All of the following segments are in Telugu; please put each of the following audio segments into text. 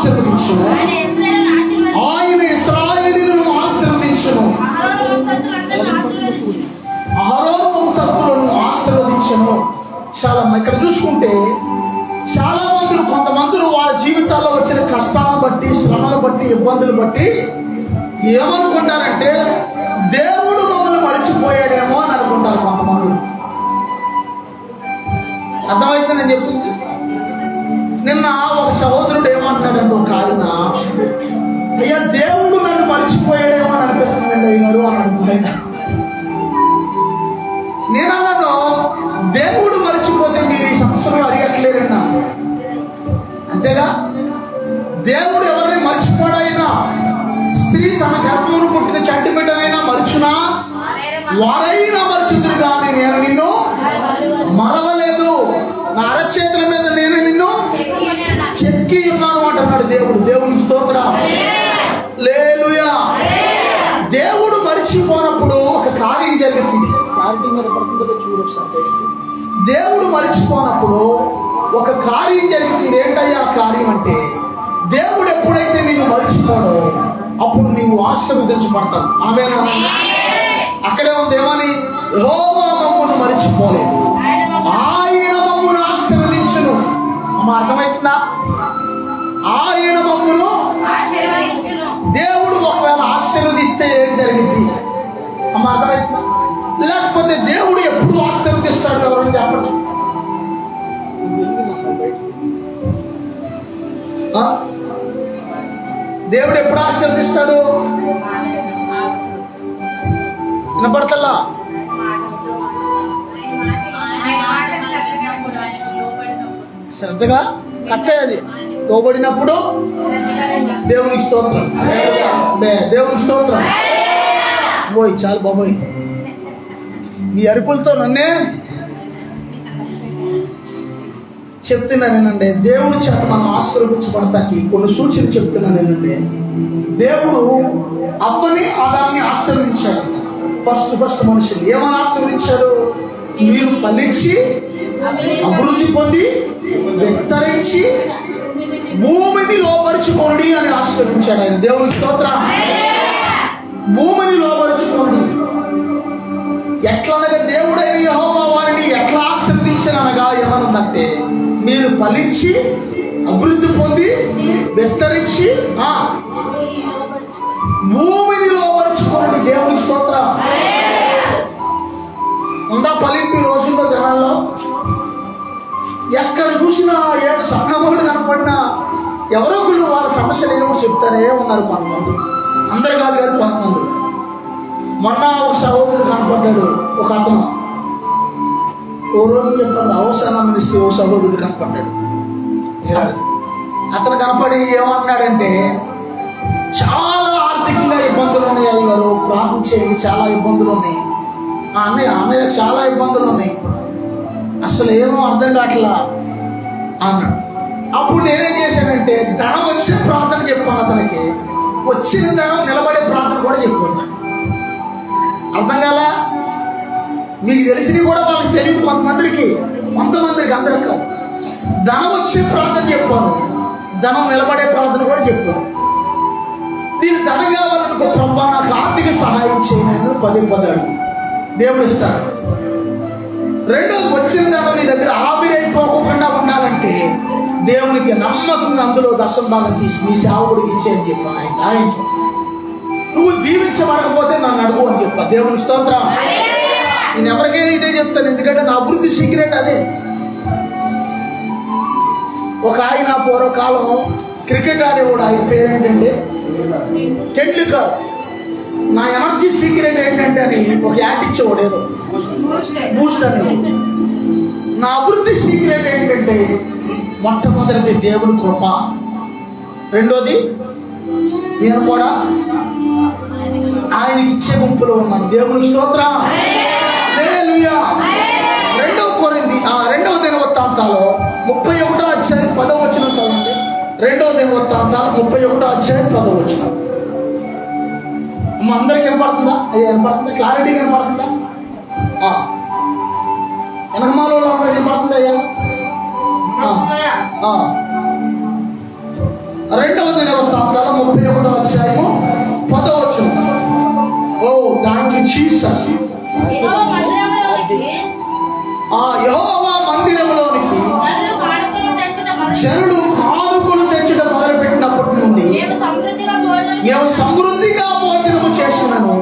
ఆశీర్వదించును, ఆయన ఇశ్రాయేలీయులను ఆశీర్వదించును, అహరోను వంశస్థులను ఆశీర్వదించును. చాలా ఇక్కడ చూసుకుంటే చాలా మంది, కొంతమంది వాళ్ళ జీవితాల్లో వచ్చిన కష్టాలను బట్టి, శ్రమను బట్టి, ఇబ్బందులు బట్టి ఏమనుకుంటారంటే దేవుడు మమ్మల్ని మరిచిపోయాడేమో అని అనుకుంటారు కొంతమంది. అర్థమైతే నేను చెప్పింది. నిన్న ఒక సహోదరుడు ఏమంటున్నాడంటే, ఒక ఆయన, అయ్యా దేవుడు నన్ను మర్చిపోయాడేమో అని అనిపిస్తుందండి అయ్యారు అని అనుకున్నాను. నేనన్నాను, దేవుడు మర్చిపోతే మీరు ఈ సంవత్సరంలో అడిగట్లేరన్నా. అంతేగా, దేవుడు ఎవరిని మర్చిపోడైనా, స్త్రీ తన గర్భమును పుట్టిన చంటి బిడ్డనైనా మర్చునా వారైనా మర్చుదురు కానీ నేను నిన్ను మరవలేదు, నా అరచేతుల మీద నేను నిన్ను చెక్కి ఉన్నాను అంటున్నాడు దేవుడు. దేవునికి స్తోత్రం, హల్లెలూయా. దేవుడు మరిచిపోనప్పుడు ఒక కార్యం జరుగుతుంది. దేవుడు మరిచిపోనప్పుడు ఒక కార్యం జరుగుతుంది. ఏంటయ్యా ఆ కార్యం అంటే, దేవుడు ఎప్పుడైతే నిన్ను మరిచిపోడో అప్పుడు నీవు ఆశీర్వదించబడతావు. ఆమేనా? అక్కడే ఉంది ఏమని, యెహోవా మమ్మును మరిచిపోలేదు, ఆయన మమ్మును ఆశీర్వదించును. అమ్మ అర్థమవుతుందా? ఆయన మమ్మును, దేవుడు ఒకవేళ ఆశీర్వదిస్తే ఏం జరిగింది? అమ్మ అర్థమవుతుందా? లేకపోతే దేవుడు ఎప్పుడు ఆశీర్వదిస్తాడు? ఎవరైనా చెప్పండి. దేవుడు ఎప్పుడు ఆశీర్వదిస్తాడు? వినపడతల్లా? శ్రద్ధగా కట్టేది లోబడినప్పుడు దేవునికి స్తోత్రం, దేవునికి స్తోత్రం. పోయి చాలు బాబోయ్, మీ అరుపులతో నన్నే చెప్తున్నానేనండి. దేవుని చేత మనం ఆశీర్వదించబడతానికి కొన్ని సూచనలు చెప్తున్నానేనండి. దేవుడు అవ్వని ఆదాన్ని ఆశీర్వదించాడు. ఫస్ట్ మనుషులు ఏమని ఆశీర్వదించాడు? మీరు ఫలించి అభివృద్ధి పొంది విస్తరించి భూమిని లోపరుచుకోండి అని ఆశీర్వదించాడు ఆయన. దేవుని స్తోత్రం. భూమిని లోపరుచుకోండి. ఎట్లనగా దేవుడైన యెహోవా వారిని ఎట్లా ఆశీర్వదించాననగా ఏమనుందంటే, మీరు ఫలించి అభివృద్ధి పొంది విస్తరించి భూమిని లోపరుచుకోండి. దేవుని స్తోత్రం. ఉందా ఫలింపు ఈ రోజుల్లో జనాల్లో? ఎక్కడ చూసినా ఏ సంఘములు కనపడినా ఎవరో ఒకళ్ళు వాళ్ళ సమస్యలు ఏమో చెప్తానే ఉన్నారు కొంతమంది. అందరు కాదు కదా, కొంతమంది. మొన్న ఒక సహోదరుడు కనపడ్డాడు. ఒక అతను ఓ రోజు చెప్పండి, అవసరం ఇస్తే ఓ సహోదరుడు కనపడ్డాడు. అతను కనపడి ఏమన్నాడంటే, చాలా ఆర్థికంగా ఇబ్బందులు ఉన్నాయి అయ్యారు, ప్రార్థన చేయండి, చాలా ఇబ్బందులు ఉన్నాయి. అన్నయ్య చాలా ఇబ్బందులు ఉన్నాయి, అసలు ఏమో అర్థం కావట్లా అన్నాడు. అప్పుడు నేనేం చేశానంటే, ధనం వచ్చే ప్రార్థన చెప్పాను అతనికి. వచ్చిన ధనం నిలబడే ప్రార్థన కూడా చెప్పుకున్నా. అర్థం కాలా? మీకు తెలిసినవి కూడా వాళ్ళకి తెలియదు కొంతమందికి, అందరికి కాదు. ధనం వచ్చే ప్రార్థన చెప్పాను, ధనం నిలబడే ప్రార్థన కూడా చెప్పాను. నీకు ధనం కావాలనుకో, ప్రభా నాకు ఆర్థిక సహాయం చేయను, 10 దేవుడు ఇస్తాడు. రెండోది, వచ్చిన ధనం నీ దగ్గర ఆవిరైపోకుండా ఉండాలంటే దేవునికి నమ్మకంగా అందులో దశం భాగం తీసి నీ సేవకుడికి ఇచ్చేయని చెప్పాను. ఆయన నువ్వు దీవించబడకపోతే నన్ను అడుగు అని చెప్పా. దేవునికి స్తోత్రం. నేను ఎవరికైనా ఇదే చెప్తాను, ఎందుకంటే నా అభివృద్ధి సీక్రెట్ అదే. ఒక ఆయన పూర్వకాలం క్రికెట్ ఆడేవాడు, ఆయన పేరేంటంటే టెండూల్కర్. నా ఎనర్జీ సీక్రెట్ ఏంటంటే అని ఒక యాడ్ ఇచ్చేవాడు, ఏదో బూస్ట్ అని. నా అభివృద్ధి సీక్రెట్ ఏంటంటే, మొట్టమొదటిది దేవుని కృప, రెండోది నేను కూడా ఆయన ఇచ్చే గుంపులో ఉన్నాను. దేవుని స్తోత్రం, హల్లెలూయా. 2 దినవృత్తాంతాలు 31వ అధ్యాయం 10వ వచనం చదవండి. 2 దినవృత్తాంతాలు 31వ అధ్యాయం 10వ వచనం. అమ్మ అందరికి వినపడుతుందా? అయ్యా వినపడుతుందా? క్లారిటీగా వినపడుతుందా? వెనకమాలో అందరికి వినపడుతుందా? అయ్యా 2వ గ్రంథాల 31వ అధ్యాయము 10వ వచనం. ఓ థాంక్ యూ జీసస్. యెహోవా మందిరములోనికి జనులు కానుకలు తెచ్చుట మొదలుపెట్టినప్పటి నుండి నేను సమృద్ధిగా భోజనము చేసినను,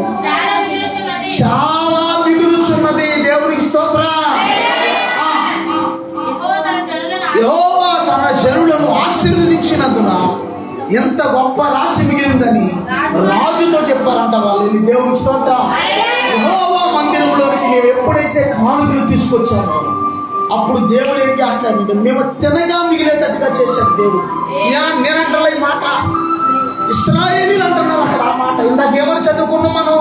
చాలా మిగులుచున్నది. దేవునికి స్తోత్రం. యెహోవా తన జనులను ఆశీర్వదించినందున ఎంత గొప్ప రాశి మిగిలిందని రాజుతో చెప్పారంట వాళ్ళు. ఇది దేవునికి స్తోత్రం. యెహోవా మందిరంలోనికి మేము ఎప్పుడైతే కానుకలు తీసుకొచ్చామో అప్పుడు దేవుడు ఏం చేస్తాడంటే మేము తినగా మిగిలేటట్టుగా చేశాడు దేవుడు. నేనంటారా ఈ మాట? ఇశ్రాయేలీలు అంటున్నారు అక్కడ ఆ మాట. ఇందాక ఏమని చదువుకున్నాం మనం?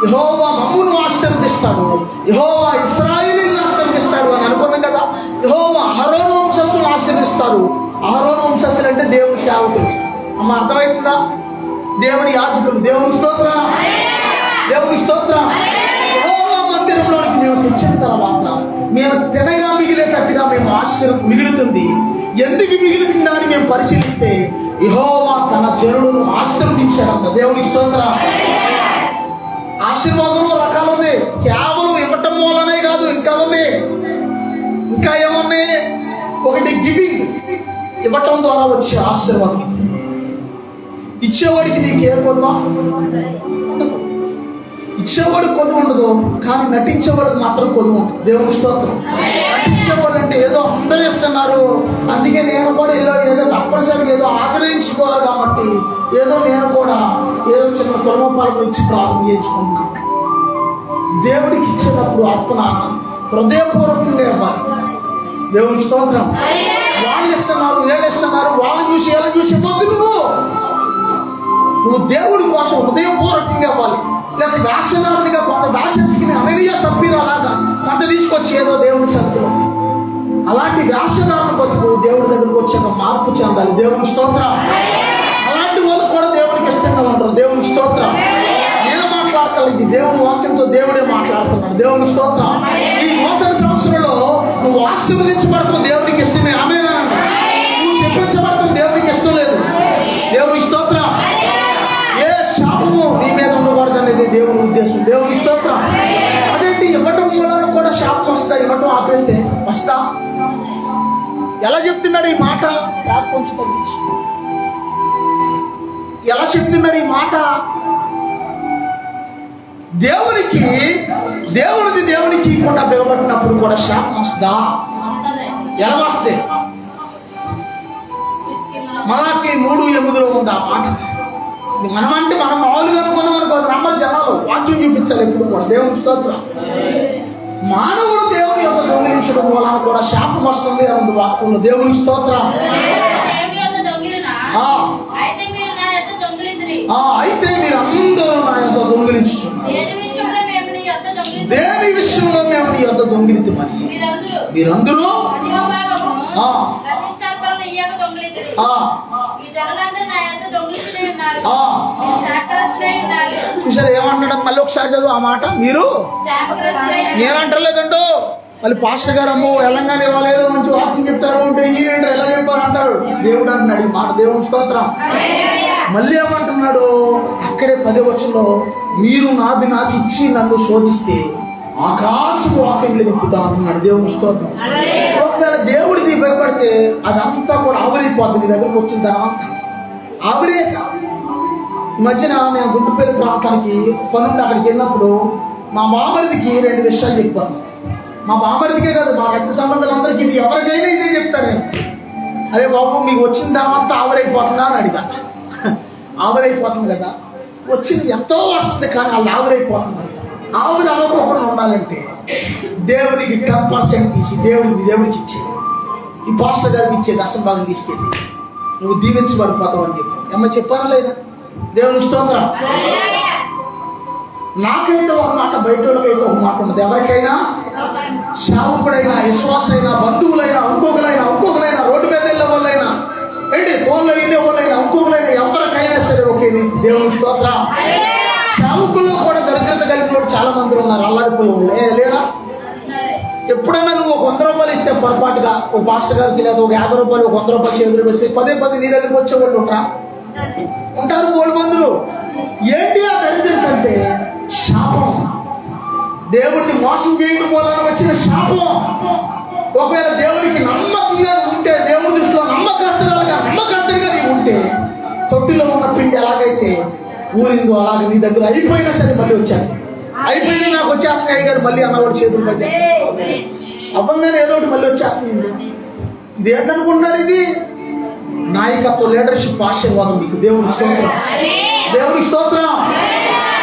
యెహోవా మమ్మును ఆశీర్వదిస్తాడు, యెహోవా ఇశ్రాయేలీలను ఆశీర్వదిస్తాడు అని అనుకున్నాం కదా. యెహోవా అహరోను వంశస్థులను ఆశీర్వదిస్తారు. అహరోను వంశస్థులు అంటే దేవుని సేవకులు. అమ్మ అర్థమవుతుందా? దేవుని యాజకులు. దేవుని స్తోత్రం, దేవుని స్తోత్రం. యెహోవా మందిరంలోనికి మేము తెచ్చిన తర్వాత మేము తినగా మిగిలేటట్టుగా మేము మిగులుతుంది. ఎందుకు మిగులుతుందా అని మేము పరిశీలిస్తే యెహోవా తన జనులను ఆశీర్వదించాడంట. దేవుని స్తోత్రం. ఆశీర్వాదంలో రకాలు ఉన్నాయి. కేవలం ఇవ్వటం మూలనే కాదు, ఇంకా ఏమున్నాయి? ఒకటి గివింగ్, ఇవ్వటం ద్వారా వచ్చే ఆశీర్వాదం. ఇచ్చేవాడికి నీకే కొద్దువా? ఇచ్చేవాడికి కొద్దు ఉండదు, కానీ నటించేవాడికి మాత్రం కొద్దు ఉంటుంది. దేవుని స్తోత్రం. నటించేవాడు అంటే ఏదో అందరూ ఇస్తున్నారు, అందుకే నేను కూడా ఏదో తప్పనిసరిగా ఏదో ఆచరించుకోవాలి కాబట్టి నేను కూడా ఏదో చిన్న తొలమపాలకు ఇచ్చి ప్రారంభం చేసుకుంటున్నాను. దేవుడికి ఇచ్చేటప్పుడు అర్పణ హృదయపూర్వకంగా ఇవ్వాలి. దేవుని స్తోత్రం. వాళ్ళు ఇస్తున్నారు, వీళ్ళు ఇస్తున్నారు, వాళ్ళని చూసి ఎలా చూసి ఇవ్వద్దు. నువ్వు దేవుడి కోసం హృదయపూర్వకంగా ఇవ్వాలి. లేక దాసనాలుగా కొంత దాసేసుకుని అమెరియా సభ్యులు అలాగా కొంత తీసుకొచ్చి ఏదో దేవుడి సభ్యులు అలాంటి దాసనాలను బతుకు దేవుడి దగ్గరకు వచ్చాక మార్పు చెందాలి. దేవుని స్తోత్రం. అలాంటి వాళ్ళు కూడా దేవుడికి ఇష్టంగా ఉంటారు. దేవుని స్తోత్రం. నేను మాట్లాడతాను, ఇది దేవుని వాక్యంతో దేవుడే మాట్లాడుతున్నాడు. దేవుని స్తోత్రం. ఈ నూతన సంవత్సరంలో నువ్వు ఆశీర్వదించబడతావు, దేవునికి ఇష్టమే. ఆమేన్. నువ్వు శపించబడతావు, దేవునికి ఇష్టం లేదు. దేవుని స్తోత్రం. ఏ శాపము నీ మీద ఉండకూడదు అనేది దేవుని ఉద్దేశం. దేవుని స్తోత్రం. అదేంటి? ఇవ్వటం మూలాన కూడా శాపం వస్తా? ఇవ్వటం ఆపేస్తే వస్తా? ఎలా చెప్తున్నారు ఈ మాట? కొంచెం తగ్గించు. ఎలా చెప్తున్నారు ఈ మాట? దేవునికి కూడా బిగబట్టినప్పుడు కూడా శాపం వస్తుందా? ఎలా వస్తే? మలాకి 3:8 ఉంది ఆ మాట. మనమంటే మనం మామూలుగా నమ్మలు జనాలు వాక్యం చూపించాలి ఎప్పుడు కూడా. దేవుని స్తోత్రం. మానవుడు దేవుని యొక్క దొంగిలించడం వలన కూడా శాపం వస్తుంది అని వాక్యంలో. దేవుని స్తోత్రం. అయితే మీరు అందరూ నా యొక్క దొంగిలించుతున్నారు. దేని విషయంలో మేము నీ యొక్క దొంగిలితమని మీరందరూ చూసారు ఏమంటాడు? మళ్ళీ ఒకసారి చదువు ఆ మాట. మీరు నేనంటలేదంటూ మళ్ళీ పాస్టర్ గారు అమ్మో తెలంగాణ ఇవ్వలేదు, మంచి వాక్యం చెప్తారు అంటే ఈయనంటారు, ఎలా చెప్పారు అంటారు. దేవుడు అంటున్నాడు ఈ మాట. దేవుని స్తోత్రం. మళ్ళీ ఏమంటున్నాడు అక్కడే 10వ వచనంలో, మీరు నాకు ఇచ్చి నన్ను శోధిస్తే ఆకాశపు వాక్యంలో నింపుతా అంటున్నాడు. దేవుని స్తోత్రం. ఒకవేళ దేవుడికి భయపడితే అదంతా కూడా ఆవిరైపోతుంది. దగ్గరకు వచ్చిన తర్వాత ఆవిరే. ఈ మధ్యన నేను గుంటుపల్లి ప్రాంతానికి పనుండి అక్కడికి వెళ్ళినప్పుడు మా బామరిదికి 2 విషయాలు చెప్పాను. మా బామరిదికే కాదు, మా రక్త సంబంధాలందరికీ ఇది ఎవరికైనా ఇదే చెప్తాను నేను. అరే బాబు మీకు వచ్చిన తర్వాత ఆవిరైపోతుందా అని అడిగా. ఆవిరైపోతుంది కదా, వచ్చింది ఎంతో వస్తుంది కానీ వాళ్ళు ఆవిరైపోతుంది. ఆవిరి అనుకోకుండా ఉండాలంటే దేవునికి 10% తీసి దేవుడికి ఇచ్చేది. ఈ పాస్టర్ గారికి ఇచ్చేది అసంభాగం తీసుకెళ్ళి నువ్వు దీవించబడిపోతావు అని చెప్పి ఏమన్నా చెప్పానా లేదా? దేవుని స్తోత్రం. నాకైతే ఒక మాట, బయట వాళ్ళకైతే ఒక మాట ఉన్నది. ఎవరికైనా సేవకుడైనా, విశ్వాసైనా, బంధువులైనా, ఇంకొకరైనా రోడ్డు మీద వెళ్ళే వాళ్ళైనా, ఏంటి ఫోన్లో వెళ్ళే వాళ్ళైనా, ఇంకొకరైనా, ఎవరికైనా సరే ఒకే దేవుని స్తోత్రం. సేవకుల్లో కూడా దరిద్రత కలిగిన వాళ్ళు చాలా మంది ఉన్నారు. అల్లాడిపోయి లేరా? ఎప్పుడైనా నువ్వు ఒక 100 రూపాయలు ఇస్తే పొరపాటుగా ఒక పాస్టర్ గారికి లేదా ఒక 50 రూపాయలు, ఒక 100 రూపాయలు చేతులు పెడితే 10 నీ దగ్గరికి వచ్చేవాళ్ళు ఉంటారా? ఉంటారు బోల్ మందులు. ఏంటి ఆ దరిద్రత అంటే శాపం. దేవుడిని మోసం చేయడం మూలాన వచ్చిన శాపం. ఒకవేళ దేవుడికి నమ్మకంగా ఉంటే, దేవుడి దృష్టిలో నమ్మకస్తులుగా నీవు ఉంటే, తొట్టిలో ఉన్న పిండి ఎలాగైతే ఊరిందో అలాగే నీ దగ్గర అయిపోయినా సరే మళ్ళీ వచ్చాను, అయిపోయినా నాకు వచ్చేస్తున్నాయి అయ్యారు మళ్ళీ అన్నవాడు చేతులు పడ్డా అవ్వంగానే ఏదో ఒకటి మళ్ళీ వచ్చేస్తుంది. ఇది ఏంటనుకుంటున్నారు? ఇది నాయకత్వ లీడర్షిప్ ఆశీర్వాదం మీకు. దేవునికి స్తోత్రం, దేవునికి స్తోత్రం.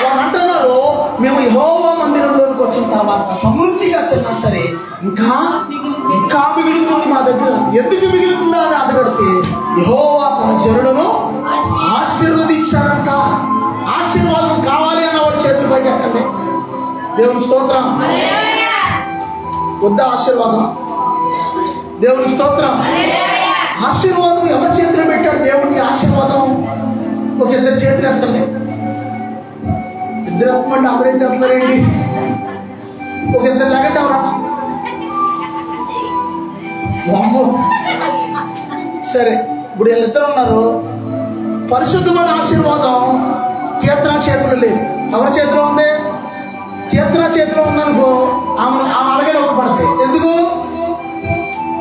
వాళ్ళు అంటున్నారు, మేము యెహోవా మందిరంలోకి వచ్చిన తర్వాత సమృద్ధిగా తిన్నా సరే ఇంకా మిగులుతుంది మా దగ్గర. ఎందుకు మిగులుతుందా అని అడగడితే, యెహోవా తన జనులను ఆశీర్వదించారంట. ఆశీర్వాదం కావాలి అన్న వాడు చేతులు పైకి ఎక్కండి. దేవునికి స్తోత్రం. వద్ద ఆశీర్వాదం? దేవునికి స్తోత్రం. ఆశీర్వాదం ఎవరి చేతిలో పెట్టాడు దేవుడిని? ఆశీర్వాదం ఒక ఇద్దరు చేతులు ఎత్తండి. ఇద్దరు ఎత్తమండి, అమరైతే ఎత్తలేండి. ఒక ఇద్దరు లేకండి ఎవరా? సరే, ఇప్పుడు వీళ్ళిద్దరు ఉన్నారు. పరిశుద్ధమైన ఆశీర్వాదం కీర్తన చేతులు లేదు. ఎవరి చేతిలో ఉంది? కీర్తన చేతిలో ఉందనుకో, ఆమె అలాగే పడతాయి. ఎందుకు?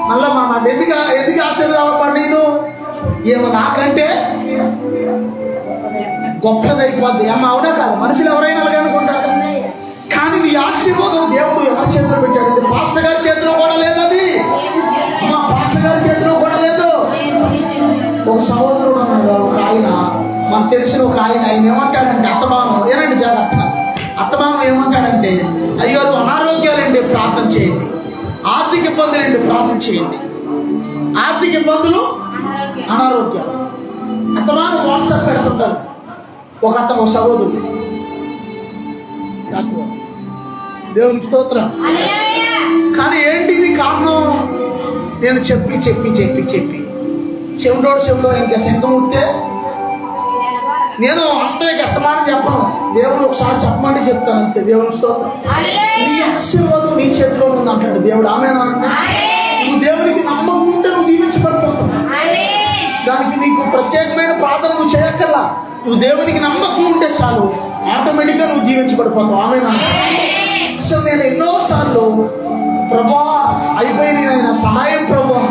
మళ్ళా మా మాట ఎందుకు ఆశీర్వాదపడి నేను ఏమో నాకంటే గొప్పదైపోద్ది అమ్మ. అవునా కాదు? మనుషులు ఎవరైనా అలాగే అనుకుంటారు. కానీ నీ ఆశీర్వాదం దేవుడు ఎవరి చేతిలో పెట్టాడు? పాస్టర్ గారి చేతిలో కూడా లేదు. అది మా పాస్టర్ గారి చేతిలో కూడా లేదు. ఒక సహోదరుడు అన్నాడు, ఒక ఆయన, మనకు తెలిసిన ఒక ఆయన ఏమంటాడంటే, అత్తమానం ఏనండి జాగ్రత్తగా, అత్తమానం ఏమంటాడంటే, అయ్యో అనారోగ్యాలండి ప్రార్థన చేయండి, ఆర్థిక ఇబ్బందులండి ప్రార్థన చేయండి. ఆర్థిక ఇబ్బందులు, అనారోగ్యాలు. అత్తమానం వాట్సాప్ పెడుతుంటారు. ఒక అతను సహోదరుడు, దేవునికి స్తోత్రం. కానీ ఏంటి ఇది కారణం? నేను చెప్పి చెవిలో ఇంకా శంఖం ఉంటే నేను అందరికి అత్తమానం చెప్పను. దేవుడు ఒకసారి చెప్పమంటే చెప్తాను అంతే. దేవునికి స్తోత్రం. నీ ఆశీర్వాదం నీ చేతిలో ఉంది అంటాడు దేవుడు. ఆమేనా? నువ్వు దేవునికి నమ్మకం ఉంటే నువ్వు దీవించబడిపోతావు. దానికి నీకు ప్రత్యేకమైన ప్రార్థన నువ్వు చేయక్కర్లా. నువ్వు దేవునికి నమ్మకం ఉంటే చాలు, ఆటోమేటిక్గా నువ్వు దీవించబడిపోతావు. ఆమేనా? అసలు నేను ఎన్నోసార్లు ప్రభా అయిపోయింది ఆయన సహాయం ప్రభా,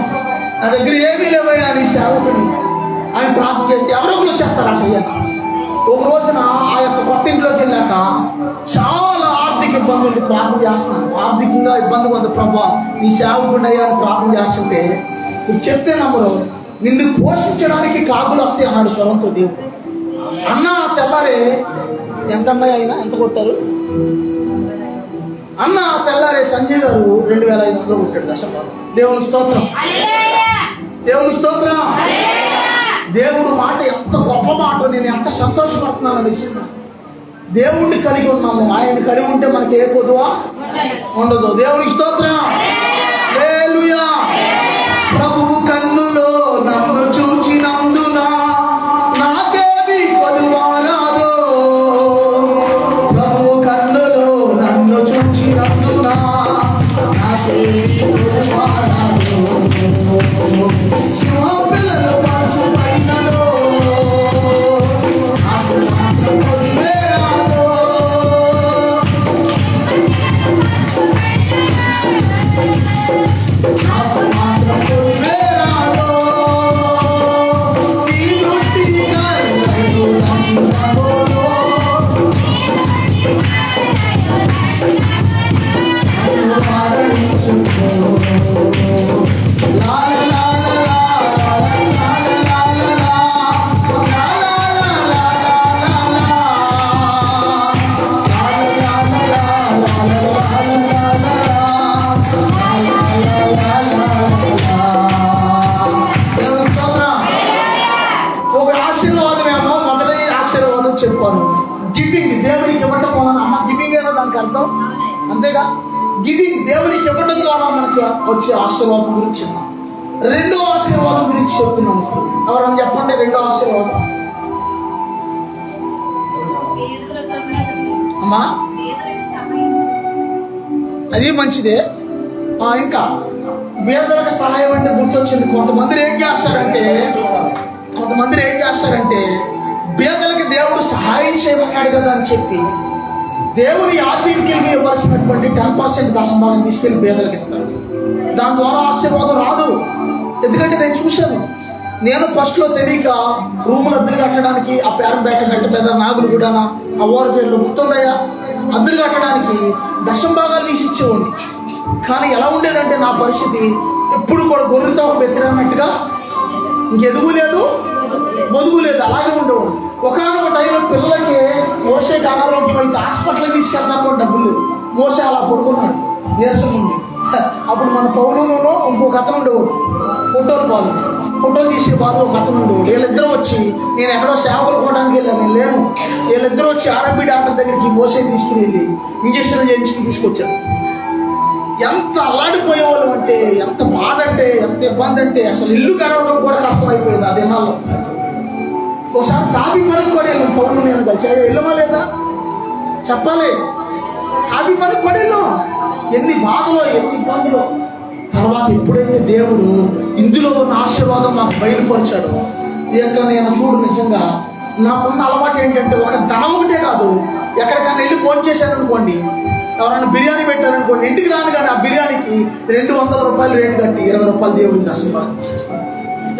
నా దగ్గర ఏమీ లేవయ్యా నీ సేవకుని ఆయన ప్రార్థన చేస్తే ఎవరో ఒకరు చెప్తారంట. ఒక రోజున ఆ యొక్క పట్టింట్లోకి వెళ్ళాక చాలా ఆర్థిక ఇబ్బందులు ప్రార్థన చేస్తున్నాను. ఆర్థికంగా ఇబ్బంది ఉంది ప్రభా, నీ సేవకుని అయ్యా ప్రార్థన చేస్తుంటే నువ్వు చెప్తే నమ్మరు, నిన్ను పోషించడానికి కాకులు వస్తాయి అన్నాడు స్వరంతో దేవుడు. అన్న తెల్లారే ఎంత అమ్మాయి అయినా ఎంత కొట్టారు అన్న? తెల్లారే సంజయ్ గారు 2500 కొట్టాడు దశపాలు. దేవుని స్తోత్రం, దేవుని స్తోత్రం. దేవుడు మాట ఎంత గొప్ప మాట, నేను ఎంత సంతోషపడుతున్నాను అనేసి. దేవుడిని కలిగి ఉన్నాము, ఆయన కలిగి ఉంటే మనకి ఏ కొదువా ఉండదు. దేవునికి స్తోత్రం. హల్లెలూయా. ప్రభువు కన్నులో నన్ను చూచినందున నాకేమి కొదువా రాదో. ప్రభువు కన్నులో నన్ను చూచినందున నాకేమి కొదువా రాదో. శివపిల్లలు మనసు పైనలో నాకు మాత్రం కొదువే రాదో. నాకు మాత్రం కొదువే రాదో. నీ దృష్టి కన్నులు నన్ను రాబోలో. నన్ను ఆదరించుకో. లా లా లా లా లా లా లా లా ఒక ఆశీర్వాదం ఏమో, మొదటి ఆశీర్వాదం చెప్పాను, గివింగ్. దేవునికి ఇవ్వటం వలన, అమ్మ గివింగ్ అయినా దానికి అర్థం అంతేగా. గివింగ్ దేవునికి ఇవ్వడం ద్వారా మనకి వచ్చే ఆశీర్వాదం గురించి. రెండో ఆశీర్వాదం గురించి చెప్తున్నాను. ఎవరన్నా చెప్పండి రెండో ఆశీర్వాదం. అమ్మా అది మంచిదే. ఇంకా పేదలకు సహాయం అంటే గుర్తొచ్చింది. కొంతమంది ఏం చేస్తారంటే కొంతమంది ఏం చేస్తారంటే బీదలకి దేవుడు సహాయం చేయమన్నాడు కదా అని చెప్పి దేవుని యాచకులకి ఇవ్వాల్సినటువంటి 10% దశంభాగం తీసుకెళ్లి బీదలకి ఇస్తారు. దాని ద్వారా ఆశీర్వాదం రాదు. ఎందుకంటే నేను చూశాను. నేను ఫస్ట్లో తెలియక రూములు అద్దెలు కట్టడానికి ఆ పేరంపేట గంట మీద నాగులు కూడా అవ్వారు సైడ్లో గుర్తుందయ్యా, అద్దెలు కట్టడానికి దశంభాగాలు తీసి ఇచ్చేవాడిని. కానీ ఎలా ఉండేదంటే నా పరిస్థితి ఎప్పుడు కూడా గొర్రెతో బెత్తిరన్నట్టుగా ఇంకెదుగు లేదు బొదుగు లేదు, అలాగే ఉండేవాడు. ఒకనొక టైంలో పిల్లలకి మోసేకి అనారోగ్యం అయితే హాస్పిటల్కి తీసుకెళ్తాను డబ్బులు లేవు. మోసే అలా పడుకున్నాడు, నీరసం ఉంది. అప్పుడు మన పౌరులోనూ ఇంకొక అతను ఉండేవాడు, ఫోటోలు తీసే బాధ ఒక అతను ఉండేవాడు. వీళ్ళిద్దరూ వచ్చి, నేను ఎక్కడో సేవలు పోవడానికి వెళ్ళాను, నేను లేను. వీళ్ళిద్దరూ వచ్చి ఆర్ఎంపీ డాక్టర్ దగ్గరికి మోసే తీసుకుని వెళ్ళి ఇంజక్షన్లు చేయించుకుని తీసుకొచ్చారు. ఎంత అల్లాడిపోయేవాళ్ళు అంటే, ఎంత బాధ అంటే, ఎంత ఇబ్బంది అంటే, అసలు ఇల్లు గడవడం కూడా కష్టమైపోయింది ఆ దినాల్లో. ఒకసారి కాపీ పనికి కూడా వెళ్ళాం, పౌరులు నేను కలిసి వెళ్ళమా లేదా చెప్పాలి. కాపీ పనికి కూడా వెళ్ళాం. ఎన్ని బాధలో, ఎన్ని ఇబ్బందులు. తర్వాత ఎప్పుడైతే దేవుడు ఇందులో ఉన్న ఆశీర్వాదం మాకు బయలుపరిచాడు, ఇక నేను చూడు నిజంగా నాకున్న అలవాటు ఏంటంటే, ఒక ధనం ఒకటే కాదు, ఎక్కడికైనా వెళ్ళి ఫోన్ చేశాను అనుకోండి, ఎవరైనా బిర్యానీ పెట్టారనుకోండి, ఇంటికి రాను కానీ ఆ బిర్యానీకి 200 రూపాయలు రేటు కట్టి 20 రూపాయలు దేవుడికి ఆశీర్వాదం చేస్తాను.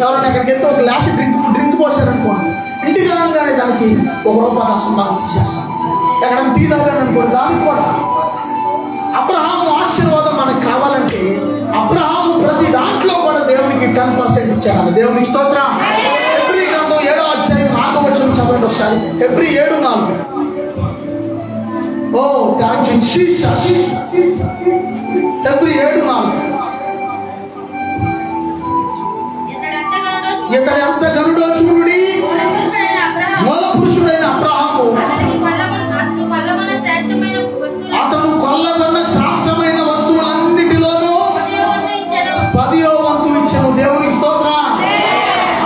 ఎవరైనా ఎక్కడికి వెళ్తే ఒక గ్లాస్ డ్రింక్ పోసారనుకోండి, ఇంటికి రాను కానీ దానికి 1 రూపాయలు ఆశీర్వాదం చేస్తాను. ఎక్కడైనా టీ తాగారనుకోండి, దానికి కూడా. అబ్రహాము ఆశీర్వాదం మనకు కావాలంటే అబ్రహాము ప్రతి దాంట్లో కూడా దేవునికి 10% ఇచ్చాడు. దేవునికి స్తోత్రం. హెబ్రీ గ్రంథం 7వ అధ్యాయం 4వ వచనం చదవండి ఒకసారి. హెబ్రీ 7:4. Oh thank you Jesus. హెబ్రీ 7:4. ఇతడు ఎంత గనుడో చూడుడి, మూల పురుషుడైన అబ్రహాము అతను కొల్లగొన్న శాస్త్రమైన వస్తువులన్నిటిలోనూ 10వ వంతు ఇచ్చాను. దేవునికి స్తోత్రం.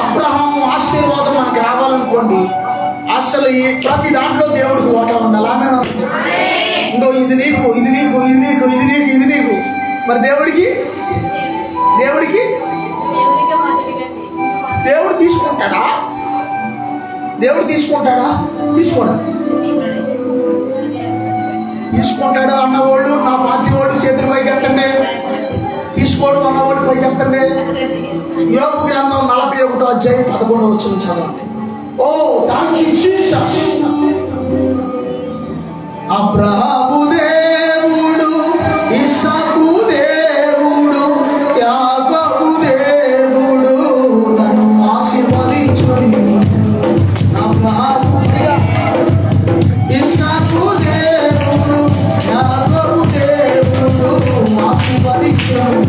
అబ్రహాము ఆశీర్వాదం మనకు రావాలనుకోండి, అసలు ఈ ప్రతి దాంట్లో దేవుడికి ఓట ఉండాలి. ఆమె ఇంకో ఇది నీకు, ఇది నీకు, ఇది నీకు, ఇది నీకు, ఇది నీకు. మరి దేవుడికి దేవుడు తీసుకుంటాడా? దేవుడు తీసుకుంటాడా? తీసుకుంటాడు అన్నవాళ్ళు, నా పార్టీ వాళ్ళు చేతులు పైకి ఎత్తండి. తీసుకోవడం అన్నవాళ్ళు పైకి ఎత్తండి. యోగు గ్రంథం 41వ అధ్యాయం 11వ వచనం చదవండి. ఓ థాంక్స్ జీసస్. అబ్రహాము దేవుడు, ఇస్సాకు దేవుడు, యాకోబు దేవుడు నన్ను ఆశీర్వదించును. అబ్రహాము ఇస్సాకు దేవుడు, యాకోబు దేవుడు ఆశీర్వదించును.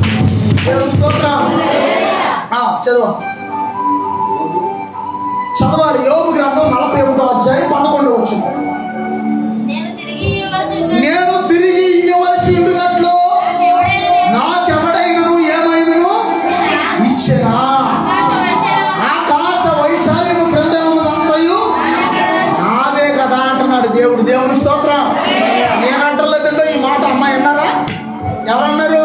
చదవాలి. యోగు గ్రంథం 41వ అధ్యాయం 11వ వచనం. నేను తిరిగి ఇవ్వవలసి ఉండినట్లు నాకెవడైనను ఏమైనను ఇచ్చెనా? ఆకాశ వైశాల్యము క్రింద ఉన్నదంతయు నాదే కదా అంటున్నాడు దేవుడు. దేవుని స్తోత్రం. నేనంటలేదంటే ఈ మాట అమ్మాయి అన్నారా? ఎవరన్నారు?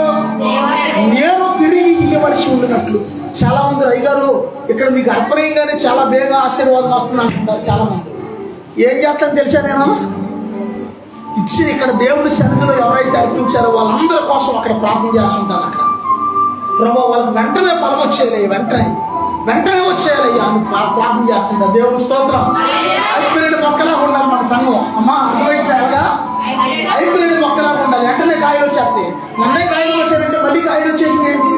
నేను తిరిగి ఇవ్వవలసి ఉండినట్లు. చాలా మంది అయ్యగారు ఇక్కడ మీకు అర్పణీయంగానే చాలా బేగా ఆశీర్వాదం వస్తుంది అంటున్నారు చాలా మంది. ఏం చేస్తాను తెలుసా, నేను ఇచ్చి ఇక్కడ దేవుని సన్నిధిలో ఎవరైతే అర్పించారో వాళ్ళందరి కోసం అక్కడ ప్రార్థన చేస్తుంటాను. అక్కడ ప్రభావ వాళ్ళకి వెంటనే ఫలం వచ్చేయాలి, వెంటనే వచ్చేయాలి అని ప్రార్థన చేస్తుంటా. దేవుని స్తోత్రం. హైబ్రిడ్ మొక్కలా ఉండాలి మన సంఘం. అమ్మా అర్థమైతే హైబ్రిడ్ మొక్కలా ఉండాలి. వెంటనే కాయలు వచ్చేస్తాయి. మొన్నే కాయలు వచ్చారంటే మళ్ళీ కాయలు వచ్చేసింది ఏంటి?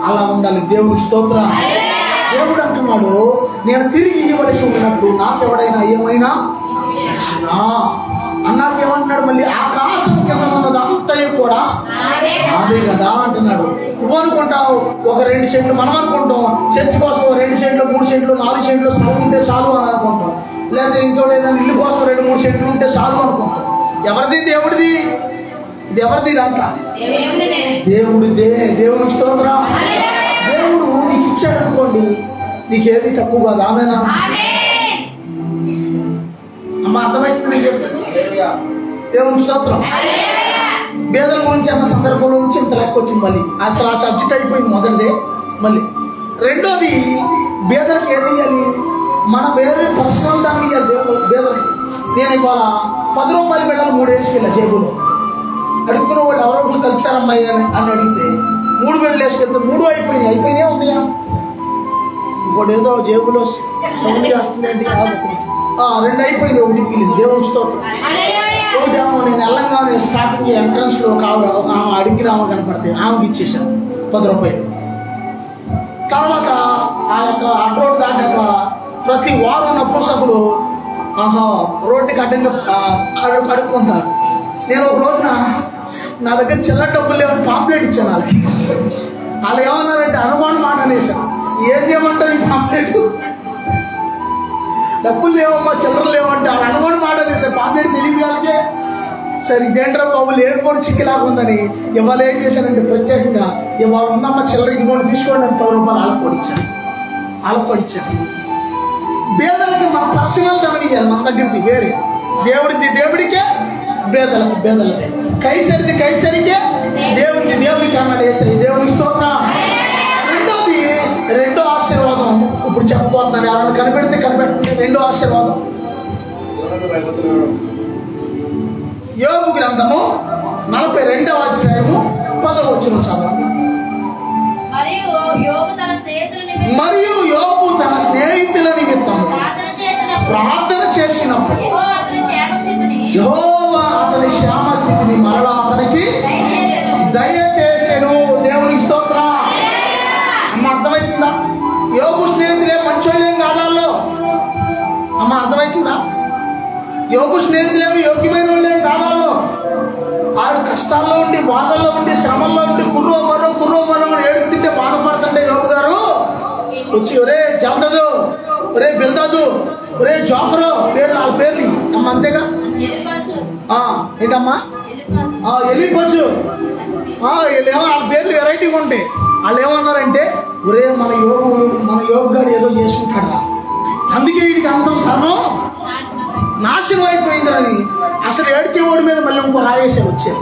అలా ఉండాలి. దేవుని స్తోత్రం. దేవుడు అంటున్నాడు, నేను తిరిగి ఇవ్వవలసి ఉన్నట్టు నాకెవడైనా ఏమైనా అన్నాక ఏమంటున్నాడు? మళ్ళీ ఆకాశం కింద ఉన్నది అంతయు కూడా అదే కదా అంటున్నాడు. నువ్వు అనుకుంటావు ఒక 2 సెంట్లు, మనం అనుకుంటాం చర్చి కోసం 2 సెంట్లు, 3 సెంట్లు, 4 సెంట్లు స్థలం ఉంటే చాలు అని అనుకుంటాం. లేకపోతే ఇంకోటి ఏదైనా ఇల్లు కోసం 2-3 సెంట్లు ఉంటే చాలు అనుకుంటాం. ఎవరిది? దేవుడిది. ఇది ఎవరిది? ఇదంతా దేవుడిదే. దేవుని స్తోత్రం. దేవుడు నీకు ఇచ్చాడు అనుకోండి, నీకేది తక్కువ కాదు. ఆమేనా? అమ్మ అర్థమైంది నేను చెప్తాను. దేవుని స్తోత్రం. పేదల గురించి అన్న సందర్భంలో నుంచి ఇంత లెక్క వచ్చింది. మళ్ళీ అసలు ఆ సబ్జెక్ట్ అయిపోయింది మొదటిదే. మళ్ళీ రెండోది బేదలకు ఏది ఇవ్వాలి? మన వేరే పర్సనల్ దాన్ని ఇవ్వాలి బేదలకి. నేను ఇవాళ 10 రూపాయలు బిళ్ళలు 3 వేసుకెళ్ళా జేబులో. అడుగుతున్న వాళ్ళు ఎవరో కలుపుతారమ్మాయి అని అడిగితే 3 బిళ్ళలు వేసుకెళ్తే 3 అయిపోయినాయి ఉన్నాయా? ఇంకోటి ఏదో జేబులో సౌండ్ చేస్తుంది ఏంటి? 2 అయిపోయింది, 1 మిగిలింది. దేవుని స్తోత్రం. ఒకటి ఏమో నేను వెళ్ళంగానే స్టార్టింగ్ ఎంట్రన్స్ లో ఒక ఆమె అడిగిన ఆమె కనపడితే ఆమెకి ఇచ్చేసాను 10 రూపాయలు. తర్వాత ఆ యొక్క అప్రోడ్ దాటాక ప్రతి వారం నపుంసకులు రోడ్డుకి అడుక్కుంటారు. నేను ఒక రోజున నా దగ్గర చిల్లర డబ్బులు లేవని పాంప్లెట్ ఇచ్చాను వాళ్ళకి. వాళ్ళు ఏమన్నారంటే అనుమానం మాట అనేసాను. ఏం చేయమంటారు ఈ పాంప్లెట్? డబ్బులు లేవమ్మా చిల్లర లేవంటే వాళ్ళు అనుమానం మాట అనేసారు. పాంప్లెట్ తెలియదు వాళ్ళకే. సరే ఇదేంట్రా బాబు లేకపోతే చిక్కిలాగుందని ఇవాళ ఏం చేశానంటే ప్రత్యేకంగా ఇవాళ ఉన్నమ్మ చిల్లర ఇదిగోండి తీసుకోండి అని 10 రూపాయలు వాళ్ళకి కొడిచ్చాను. బేదలకి మన పర్సనల్ డబ్బులు ఇవ్వాలి, మన దగ్గరది వేరే. దేవుడికే, బేదలదే. కైసరికే, దేవుడికి అన్నాడు యేసయ్య. దేవునికి స్తోత్రం. రెండో ఆశీర్వాదం ఇప్పుడు చెప్పబోతున్నాను. ఎవరైనా కనిపెడితే రెండో ఆశీర్వాదం యోబు గ్రంథము 42వ అధ్యాయము 10వ వచనం చదవండి. మరియు యోబు తన స్నేహితుల నిమిత్తం ప్రార్థన చేసినప్పుడు యెహోవా అతని క్షేమస్థితిని మరలా అతనికి దయచేసెను. దేవునికి స్తోత్రం. అమ్మ అర్థమవుతుందా? యోబు స్నేహితులే మంచోళ్ళేం కాదాల్లో. అమ్మ అర్థమవుతుందా? యోబు స్నేహితులేమి యోగ్యమైన వాళ్ళేం కాదాల్లో. ఆడు కష్టాల్లో ఉండి, బాధల్లో ఉండి, శ్రమల్లో ఉండి కుర్రో మరో ఏడుతుంటే బాధపడుతుంటే యోబు గారు వచ్చి ఒరే జల్దదు, ఒరే బిల్దదు, ఒరే జాఫరు వాళ్ళ పేర్లు అమ్మ అంతేగా. ఏంటమ్మా? ఎలిపసు. వీళ్ళేమో వాళ్ళ పేర్లు వెరైటీగా ఉంటాయి. వాళ్ళు ఏమన్నారంటే ఒరే మన యోగు గారు ఏదో చేసుకుంటాడా, అందుకే వీడికి అందరూ సర్వం నాశనం అయిపోయిందని అసలు ఏడ్చేవాడి మీద మళ్ళీ ఇంకో రాయేసే వచ్చారు.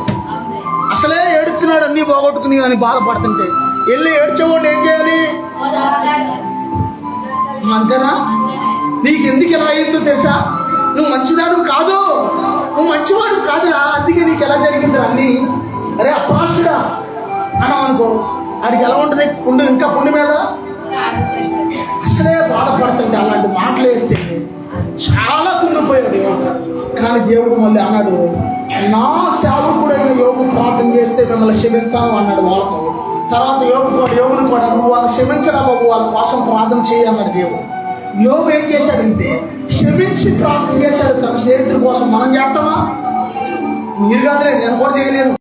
అసలే ఏడుతున్నాడు అన్నీ పోగొట్టుకుని అని బాధపడుతుంటే వెళ్ళి ఏడ్చేవాడిని ఏం చేయాలి? అంతేనా? నీకు ఎందుకు ఎలా అయిందో తెలుసా? నువ్వు మంచివాడు కాదు, నువ్వు మంచివాడు కాదురా, అందుకే నీకు ఎలా జరిగిందిరా అన్ని. అరే అప్రాసుడా అన్నావు అనుకో, ఆడికి ఎలా ఉంటుంది? ఇంకా పుండి మీద అసలే బాధపడుతుంటే అలాంటి మాటలు వేస్తే చాలా కుంగిపోయాడు యోగు. కానీ దేవుడు మళ్ళీ అన్నాడు, నా సేవకుడైన యోగు ప్రార్థన చేస్తే మిమ్మల్ని క్షమిస్తాను అన్నాడు వాళ్ళతో. తర్వాత యోగుని కూడా నువ్వు వాళ్ళు క్షమించరా బాబు, వాళ్ళ కోసం ప్రార్థన చేయి అన్నాడు దేవుడు. యోగు ఏం చేశాడంటే క్షమించి ప్రార్థన చేశాడు తన స్నేహితుల కోసం. మనం చేస్తామా? మీరు కాదులే, నేను కూడా చేయలేను.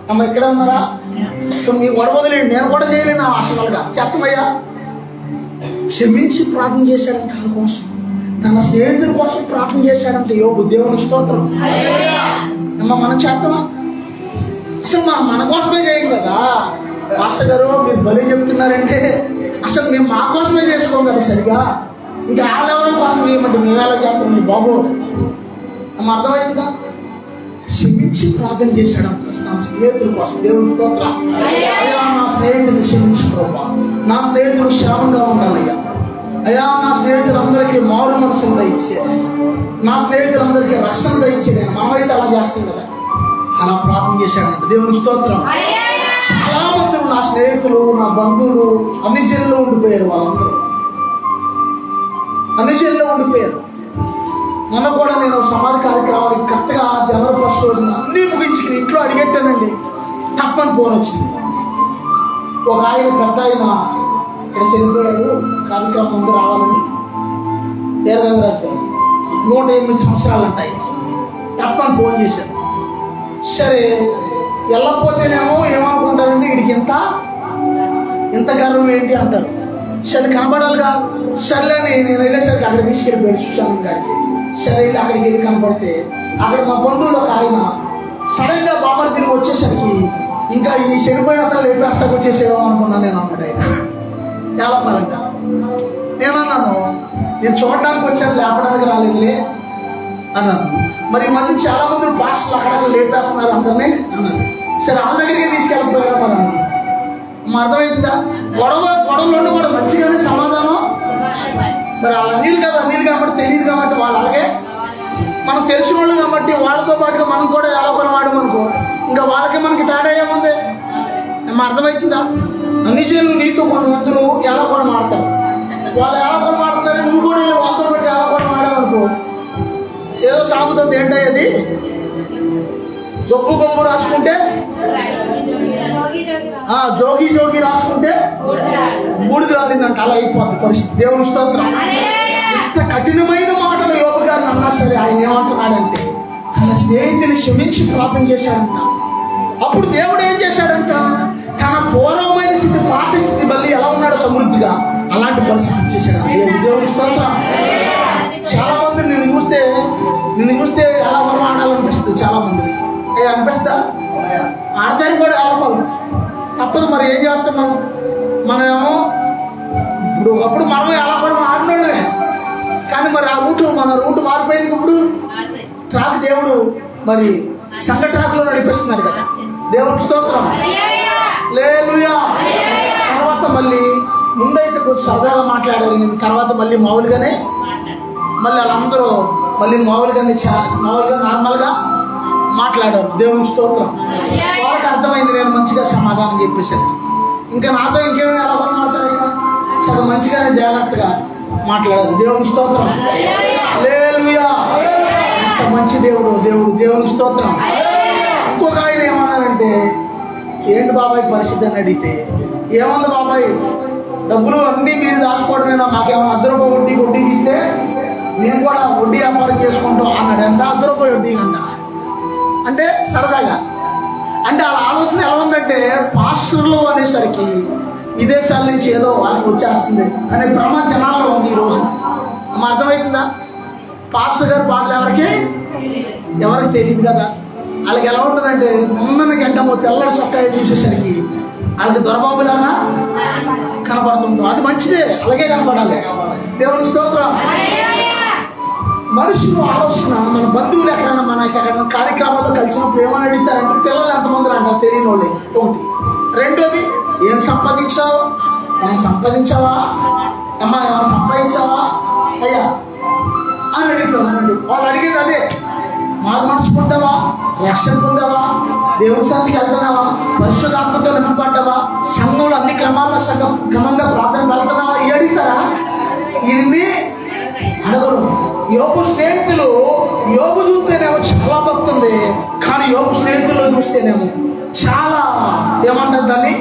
అమ్మ ఇక్కడే ఉన్నారా? మీ గొడవలేండి, నేను కూడా చేయలేను అసలుగా. చెప్పమయ్యా. క్షమించి ప్రార్థన చేశాడంటే వాళ్ళ కోసం, తన స్నేహితుల కోసం ప్రార్థన చేశాడంటే యోగు. దేవుని స్తోత్రం. అమ్మ మనం చేస్తామా? అసలు మన కోసమే చేయం కదా. మాస్టర్ గారు మీరు బలి చెప్తున్నారంటే అసలు మేము మా కోసమే చేసుకోం కదా సరిగా. ఇంకా వాళ్ళెవరి కోసం ఏమంటే మేము ఎలా చేస్తాం బాబు. అమ్మ అర్థమైందా? క్షమించి ప్రార్థన చేశాడు నా స్నేహితుల కోసం. దేవుని స్తోత్రం. అయ్యా నా స్నేహితులు క్షమించు ప్రభా, నా స్నేహితులు క్షేమంగా ఉండాలయ్యా. అయ్యా నా స్నేహితులందరికీ మారు మనసును దయచేది, నా స్నేహితులందరికీ రక్షణ దయచేది. మామైతే అలా చేస్తాం కదా, అలా ప్రార్థన చేశాడంట. దేవుని స్తోత్రం. చాలా మంది నా స్నేహితులు, నా బంధువులు అన్ని జైల్లో ఉండిపోయారు. వాళ్ళందరూ అన్ని జైల్లో ఉండిపోయారు. మొన్న కూడా నేను సమాధి కార్యక్రమానికి కరెక్ట్గా జనవరి 1 రోజున అన్నీ ముగించి ఇంట్లో అడిగెట్టానండి. తప్పని ఫోన్ వచ్చింది. ఒక ఆయన పెద్ద ఆయన ఇక్కడ చనిపోయాడు, కార్యక్రమం ముందు రావాలని. దీర్ఘంరాజు గారు 108 సంవత్సరాలు అంటాయి. తప్పని ఫోన్ చేశాను. సరే వెళ్ళకపోతేనేమో ఏమనుకుంటారంటే వీడికి ఇంత గర్వం ఏంటి అంటారు. సరే కనపడాలిగా. సర్లేని నేను వెళ్ళేసరికి అక్కడ తీసుకెళ్ళిపోయాడు సుశాంత్ గారికి. సరే అక్కడికి వెళ్ళి కనపడితే అక్కడ మా బంధువులు ఒక ఆయన సడన్ గా బామర్ తిరిగి వచ్చేసరికి ఇంకా ఈ చనిపోయిన అతను లేపేస్తాకు వచ్చేసేవో అనుకున్నాను నేను అన్నాడు ఆయన చాలా బలంగా. నేనన్నాను, నేను చూడడానికి వచ్చాను, లేపడానికి రాలేదులే అన్నాను. మరి ఈ మధ్య చాలా మంది పాస్టర్లు అక్కడ లేపేస్తున్నారు అందరినీ అన్నాను. సరే వాళ్ళ దగ్గరికి తీసుకెళ్ళిపోయారా మరి అన్నాను. మా అర్థమైందా? గొడవలోనూ కూడా మంచిగానే సమాధానం. మరి వాళ్ళ అన్నీలు కాబట్టి తెలియదు కాబట్టి వాళ్ళు అలాగే, మనకు తెలిసిన వాళ్ళు కాబట్టి వాళ్ళతో పాటుగా మనం కూడా ఎలా కొనవాడమనుకో, ఇంకా వాళ్ళకి మనకి తేడా ఏముంది? అర్థమవుతుందా? నిజంగా నీతో కొంతమందరూ ఎలా కూడా మాడతారు, వాళ్ళు ఎలా కూడా మాడుతున్నారు, నువ్వు కూడా వాళ్ళతో పెట్టి ఎలా కూడా మాడామనుకో, ఏదో సాగుతుంది. ఏంటది? గొప్పు రాసుకుంటే జోగి జోగి రాసుకుంటే బూడిద రాలిందంట. అలా అయిపోతుంది పరిస్థితి. దేవుని స్తోత్రం. ఇంత కఠినమైన మాటలు యోబు గారిని అన్నా సరే ఆయన ఏమంటున్నాడంటే తన స్నేహితుని క్షమించి ప్రార్థన చేశాడంట. అప్పుడు దేవుడు ఏం చేశాడంట, తన పూర్వమైన స్థితి పాత స్థితి మళ్ళీ ఎలా ఉన్నాడో సమృద్ధిగా అలాంటి పరిస్థితి ఇచ్చేసాడు. దేవుని స్తోత్రం. చాలా మంది నిన్ను చూస్తే ఎలా ఆడాలనిపిస్తుంది. చాలా మంది అనిపిస్తా ఆడతానికి కూడా ఆడవాలి తప్పదు. మరి ఏం చేస్తున్నాం మనమేమో? ఇప్పుడు ఒకప్పుడు మనం ఎలా కూడా ఆడినోళ్ళే, కానీ మరి మన రూటు మారిపోయింది. ఇప్పుడు ట్రాక్ దేవుడు మరి సంఘ ట్రాక్ లో నడిపిస్తున్నారు కదా. దేవుని స్తోత్రం. హల్లెలూయా. తర్వాత మళ్ళీ ముందైతే కొంచెం సరదాగా మాట్లాడారు, తర్వాత మళ్ళీ మామూలుగానే మళ్ళీ వాళ్ళందరూ మళ్ళీ మామూలుగానే నార్మల్గా మాట్లాడారు. దేవుని స్తోత్రం. వాళ్ళకి అర్థమైంది నేను మంచిగా సమాధానం చెప్పేశాను. ఇంకా నాతో ఇంకేమైనా ఎలా మాట్లాడతారు? ఇక సగం మంచిగానే జాగ్రత్తగా మాట్లాడారు. దేవుని స్తోత్రం. హల్లెలూయా. ఎంత మంచి దేవుని స్తోత్రం. ఇంకొక ఆయన ఏమన్నారంటే, ఏంటి బాబాయ్ పరిస్థితి అని అడిగితే, ఏమంది బాబాయ్ డబ్బులు అన్నీ మీరు దాచుకోవడమేనా, మాకేమన్నా ₹1 వడ్డీకి ఇస్తే మేము కూడా వడ్డీ వ్యాపారం చేసుకుంటాం అన్నాడు. ఎంత ₹1 వడ్డీ అంట అంటే సరదాగా. అంటే వాళ్ళ ఆలోచన ఎలా ఉందంటే, పాస్టర్లు అనేసరికి విదేశాల నుంచి ఏదో వాళ్ళకి వచ్చేస్తుంది అనే భ్రమ జనాల్లో ఉంది ఈ రోజు. అర్థమవుతుందా? పాస్టర్ గారు బాధలు ఎవరికి తెలియదు కదా. వాళ్ళకి ఎలా ఉంటుందంటే, మొన్న గంటమో తెల్లడి సొక్కాయ చూసేసరికి వాళ్ళకి దొరబాబులాగా కనపడుతుంటాం. అది మంచిదే, అలాగే కనపడాలి. దేవుని స్తోత్రం. మనుషులు ఆలోచన, మన బంధువులు ఎక్కడైనా ఎక్కడైనా కార్యక్రమాల్లో కలిసినప్పుడు ఏమని అడుగుతారంటే, పిల్లలు ఎంతమంది అంటారు తెలియని వాళ్ళే ఒకటి. రెండోది, ఏం సంపాదించావు, ఏమైనా సంపాదించావా అమ్మా, ఏమైనా సంపాదించావా అయ్యా అని అడుగుతారు. వాళ్ళు అడిగేది అదే, మారు మనసు పొందావా, రక్షణ పొందావా, దేవుని సన్నిధికి వెళ్తున్నావా, పరిశుద్ధాత్మతో నింపబడ్డావా, సంఘంలో అన్ని క్రమాల్లో క్రమంగా ప్రార్థన వెళ్తున్నావా ఇవి అడుగుతారా? ఇన్ని అడగరు. యోబు స్నేహితులు, యోబు చూస్తేనేమో చాలా భక్తి ఉంది, కానీ యోబు స్నేహితులు చూస్తేనేమో చాలా ఏమంటారు దాన్ని,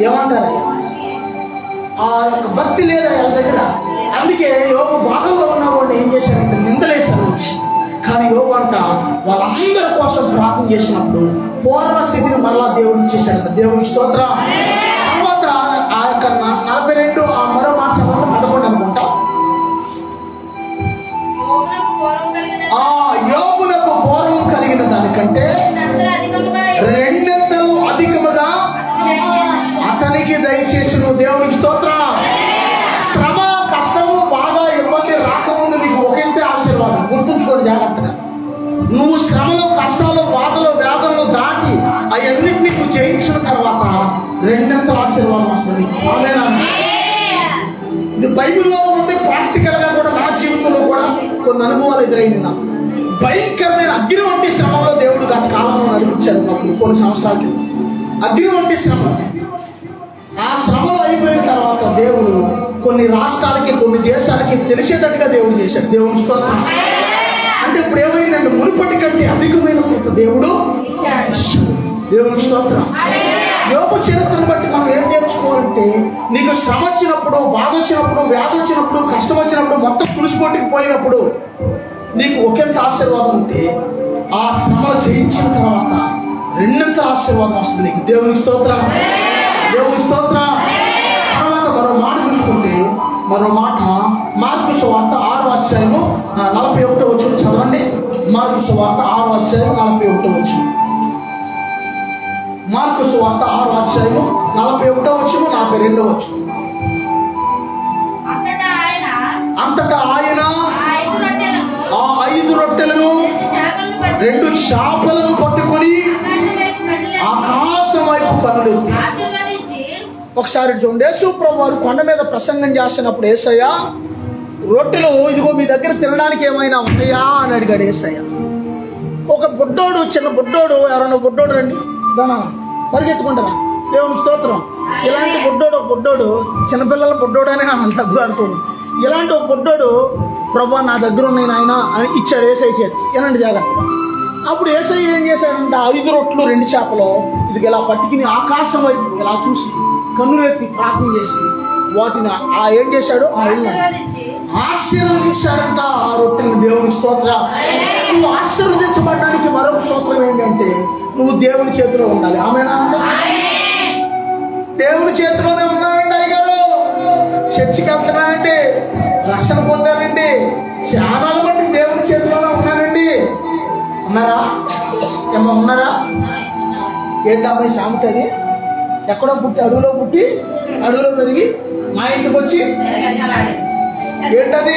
ఏమంటారు ఆ యొక్క భక్తి లేదా వాళ్ళ దగ్గర. అందుకే యోబు బాధల్లో ఉన్న వాళ్ళు ఏం చేశారంటే నిందలేశారు వచ్చి. కానీ యోబు అంట వాళ్ళందరి కోసం ప్రార్థన చేసినప్పుడు పూర్వస్థితిని మరలా దేవుడు ఇచ్చేశాడు. దేవుని స్తోత్రం. తర్వాత ఆ యొక్క 42 ఆ మరో మాట 11 అనుకుంటా, యోబునకు పూర్వం కలిగిన దానికంటే 2 అధికముగా అతనికి దయచేసిన దేవునికి స్తోత్రం. శ్రమ, కష్టము, బాధ, ఇబ్బంది రాకముందు నీకు ఒకంటే ఆశీర్వాదం. గుర్తుంచుకోండి జాగ్రత్తగా. నువ్వు శ్రమలు, కష్టాలు, బాధలు, వేదనలు దాటి అవన్నింటినీ నువ్వు జయించిన తర్వాత 2 ఆశీర్వాదం వస్తుంది. ఇది బైబిల్లో ఉంది. ప్రాక్టికల్ గా కూడా నా జీవితంలో కూడా కొన్ని అనుభవాలు ఎదురైంది. నాకు భయంకరమైన అగ్ని వంటి శ్రమలో దేవుడు గత కాలంలో నడిపించారు. నాకు కొన్ని సంవత్సరాల క్రితం అగ్ని వంటి శ్రమ. ఆ శ్రమలో అయిపోయిన తర్వాత దేవుడు కొన్ని రాష్ట్రాలకి, కొన్ని దేశాలకి తెలిసేటట్టుగా దేవుడు చేశాడు. దేవుని స్తోత్రం. అంటే ఇప్పుడు ఏమైందంటే, మునుపటి కంటే అధికమైన కృప దేవుడు. దేవుని స్తోత్రం. యోబు చరిత్రను బట్టి మనం ఏం నేర్చుకోవాలంటే, నీకు శ్రమ వచ్చినప్పుడు, బాధ వచ్చినప్పుడు, వ్యాధి వచ్చినప్పుడు, కష్టం వచ్చినప్పుడు, మొత్తం తులుసుకొట్టుకు పోయినప్పుడు నీకు ఒకంత ఆశీర్వాదం ఉంటే, ఆ శ్రమలు జయించిన తర్వాత 2 ఆశీర్వాదం వస్తుంది నీకు. దేవుని స్తోత్రం. దేవుని స్తోత్రం. తర్వాత మరో మాట చూసుకుంటే, మరో మాట మార్కు సువార్త 6వ అధ్యాయము 41వ వచనం చదవండి. మార్కు సువార్త 6వ అధ్యాయం 41వ వచనం. మార్కు సువార్త 6వ అధ్యాయము 41వ వచనం 42వ వచనం. అంతటా ఆయన ఆ 5 రొట్టెలను 2 చేపలను పట్టుకొని ఆకాశం వైపు వైపు కనులెత్తి ఒకసారి చూడండి. యేసు ప్రభు వారు కొండ మీద ప్రసంగం చేస్తున్నప్పుడు యేసయ్య రొట్టెలు ఇదిగో మీ దగ్గర తినడానికి ఏమైనా ఉన్నాయా అని అడిగాడు యేసయ్య. ఒక బుడ్డోడు, చిన్న బుడ్డోడు, ఎవరన్నా బుడ్డోడు రండి దానా పరిగెత్తుకుంటారా దేవుని స్తోత్రం. ఇలాంటి బుడ్డోడు చిన్నపిల్లల బుడ్డోడు అని తగ్గు అనుకోడు. ఇలాంటి ఒక బుడ్డోడు ప్రభు నా దగ్గర ఉన్నాయి నాయన అని ఇచ్చాడు యేసయ్య చేతి. ఏనండి జాగ్రత్తగా. అప్పుడు యేసయ్య ఏం చేశాడంటే 5 రొట్టెలు 2 చేపలు ఇది ఇలా పట్టుకుని ఆకాశం వైపు ఇలా చూసి కన్నులెత్తి ప్రార్థన చేసి వాటిని ఏం చేశాడు ఆశీర్వదించాడంట ఆ రొట్టెలు. దేవుని స్తోత్ర. నువ్వు ఆశీర్వదించబడడానికి మరొక స్తోత్రం ఏంటంటే నువ్వు దేవుని చేతిలో ఉండాలి. ఆమేనా? దేవుని చేతిలోనే ఉన్నాడండి. అయ్యగారు చర్చికి వెళ్తున్నానండి, రక్షణ పొందానండి, చాలా మంది దేవుని చేతిలోనే ఉన్నారండి. ఉన్నారా? ఏమో ఉన్నారా? ఏంటమ్మాయి సామెత అది? ఎక్కడో పుట్టి అడవిలో పెరిగి మా ఇంటికి వచ్చి ఏంటది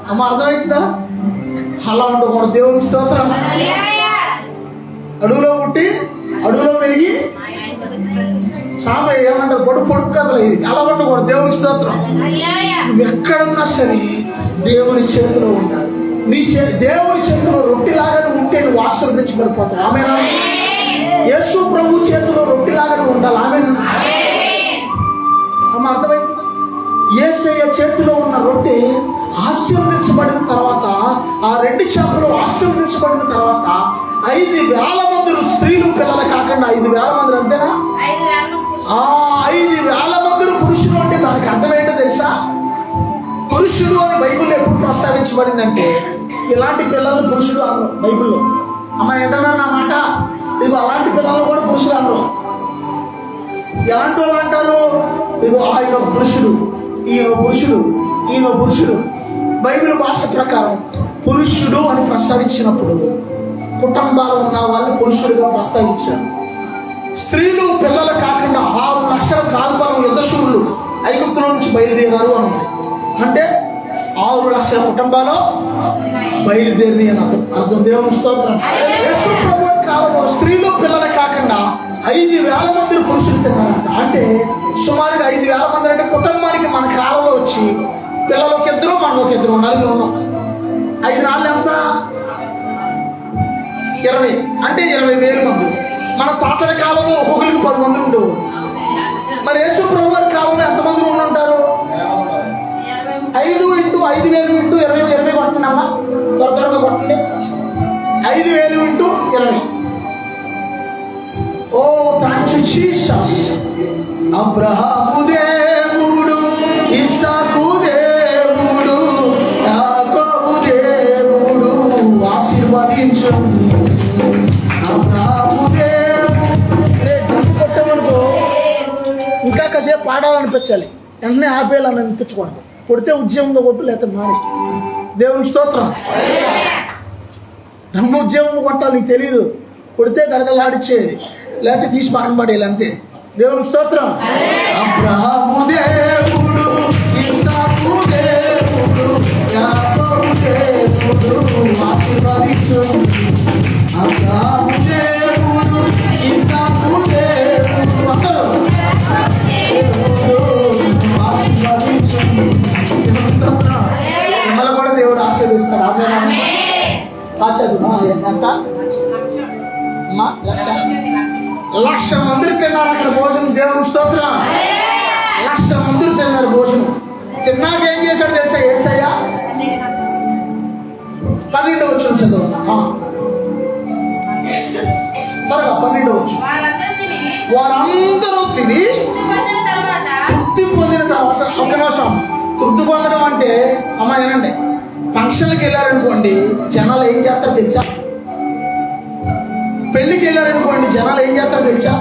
అమ్మ అర్థమవుతుందా? అలా ఉండకూడదు. దేవుని స్తోత్రం. అడవిలో పుట్టి అడవిలో పెరిగి సామె ఏమంటారు పొడుపు కథలు ఇది. అలా ఉండకూడదు. దేవుని స్తోత్రం. నువ్వు ఎక్కడున్నా సరే దేవుని చేతిలో ఉండాలి. దేవుని చేతిలో రొట్టెలాగా ఉంటే నువ్వు ఆశీర్వదించబడిపోతావు. ఆమేనా? యేసు ప్రభు చేతిలో రొట్టెలాగా ఉండాలి. ఆమేనా? అమ్మ అర్థమైంది? యేసయ్య చేతిలో ఉన్న రొట్టె ఆశీర్వదించబడిన తర్వాత, ఆ 2 చేపలు ఆశీర్వదించబడిన తర్వాత 5,000 మంది స్త్రీలు పిల్లలు కాకుండా 5,000 మంది అంతేనా? 5,000 మంది పురుషులు అంటే దానికి అర్థం ఏంటో తెలుసా? పురుషుడు అని బైబిల్ ఎప్పుడు ప్రస్తావించబడిందంటే ఇలాంటి పిల్లలు పురుషుడు అన్నారు బైబిల్లో. అమ్మ ఏంటన్నా నా మాట? ఇదిగో అలాంటి పిల్లలు కూడా పురుషులు అన్నారు. ఎలాంటి వాళ్ళు అంటారు? ఇదిగో ఆయన పురుషుడు, ఈయన పురుషుడు. బైబిల్ భాష ప్రకారం పురుషుడు అని ప్రస్తావించినప్పుడు కుటుంబాలు ఉన్న వాళ్ళు పురుషుడిగా ప్రస్తావించారు. స్త్రీలు పిల్లలు కాకుండా 6 లక్షల కాల్బలం యుద్ధశూరులు ఐగుప్తుల నుంచి బయలుదేరారు అని ఉంది. అంటే 6 లక్షల కుటుంబాలు బయలుదేరి అని అర్థం. దేవుని స్తోత్రం. యేసు ప్రభు కాలంలో స్త్రీలు పిల్లలు కాకుండా 5,000 మంది పురుషులు తిన్నారంట. అంటే సుమారుగా 5,000 మంది అంటే కుటుంబానికి మన కాలంలో వచ్చి పిల్లలు 1 ఇద్దరు మనం 1 ఇద్దరు నలుగురు ఉన్నాం. 5 నాళ్ళు ఎంత? 20 అంటే 20,000 మంది. మన తాతల కాలంలో ఒక్కొక్కరికి 10 మంది ఉండేవారు. మరి యేసు ప్రభు వారి కాలంలో ఎంతమంది ఉండి ఉంటారు? 5 × 5,000 × 20 కొట్టండి అమ్మా, త్వరగా కొట్టండి. 5,000 × 20. ఓ థాంక్స్ జీసస్. అబ్రహాము దేవుడు, ఇస్సాకు దేవుడు, యాకోబు దేవుడు ఆశీర్వదించు. అబ్రహాము దేవుడు కొట్టమనుకో ఇంకా కాసేపు పాడాలనిపించాలి, వెంటనే ఆపేయాలని అనిపించుకోండి. కొడితే ఉద్యమంలో కొట్టు, లేకపోతే మారి. దేవుని స్తోత్రం. నమ్మ ఉద్యమం కొట్టాలి, నీకు తెలియదు. కొడితే గడగలాడిచ్చేది, లేకపోతే తీసి పక్కన పడేయాలి అంతే. దేవుని స్తోత్రం. అబ్రహాము దేవుడు, ఇస్సాకు దేవుడు, యాకోబు దేవుడు ఆశీర్వదించు. అబ్రహాము దేవుడు, ఇస్సాకు దేవుడు అందరూ ఆశీర్వదించు. మిమ్మల్ని కూడా దేవుడు ఆశీర్వదిస్తాడు. చదువు ఎంత? 1,00,000 మంది తిన్నారు అక్కడ భోజనం. దేవుని స్తోత్రం. 1,00,000 మంది తిన్నారు భోజనం. తిన్నాక ఏం చేశాడు తెలుసా యేసయ్య? 12వ వచనం చదువు త్వరగా. 12వ వచనం. వారందరూ తిని తృప్తి పొందిన తర్వాత, ఒక నిమిషం, తృప్తి పొందడం అంటే అమ్మ ఏనండి, ఫంక్షన్కి వెళ్ళారనుకోండి జనాలు ఏం చేస్తారు తెలుసా? పెళ్లికి వెళ్ళారనుకోండి జనాలు ఏం చేస్తారు తెలుసా?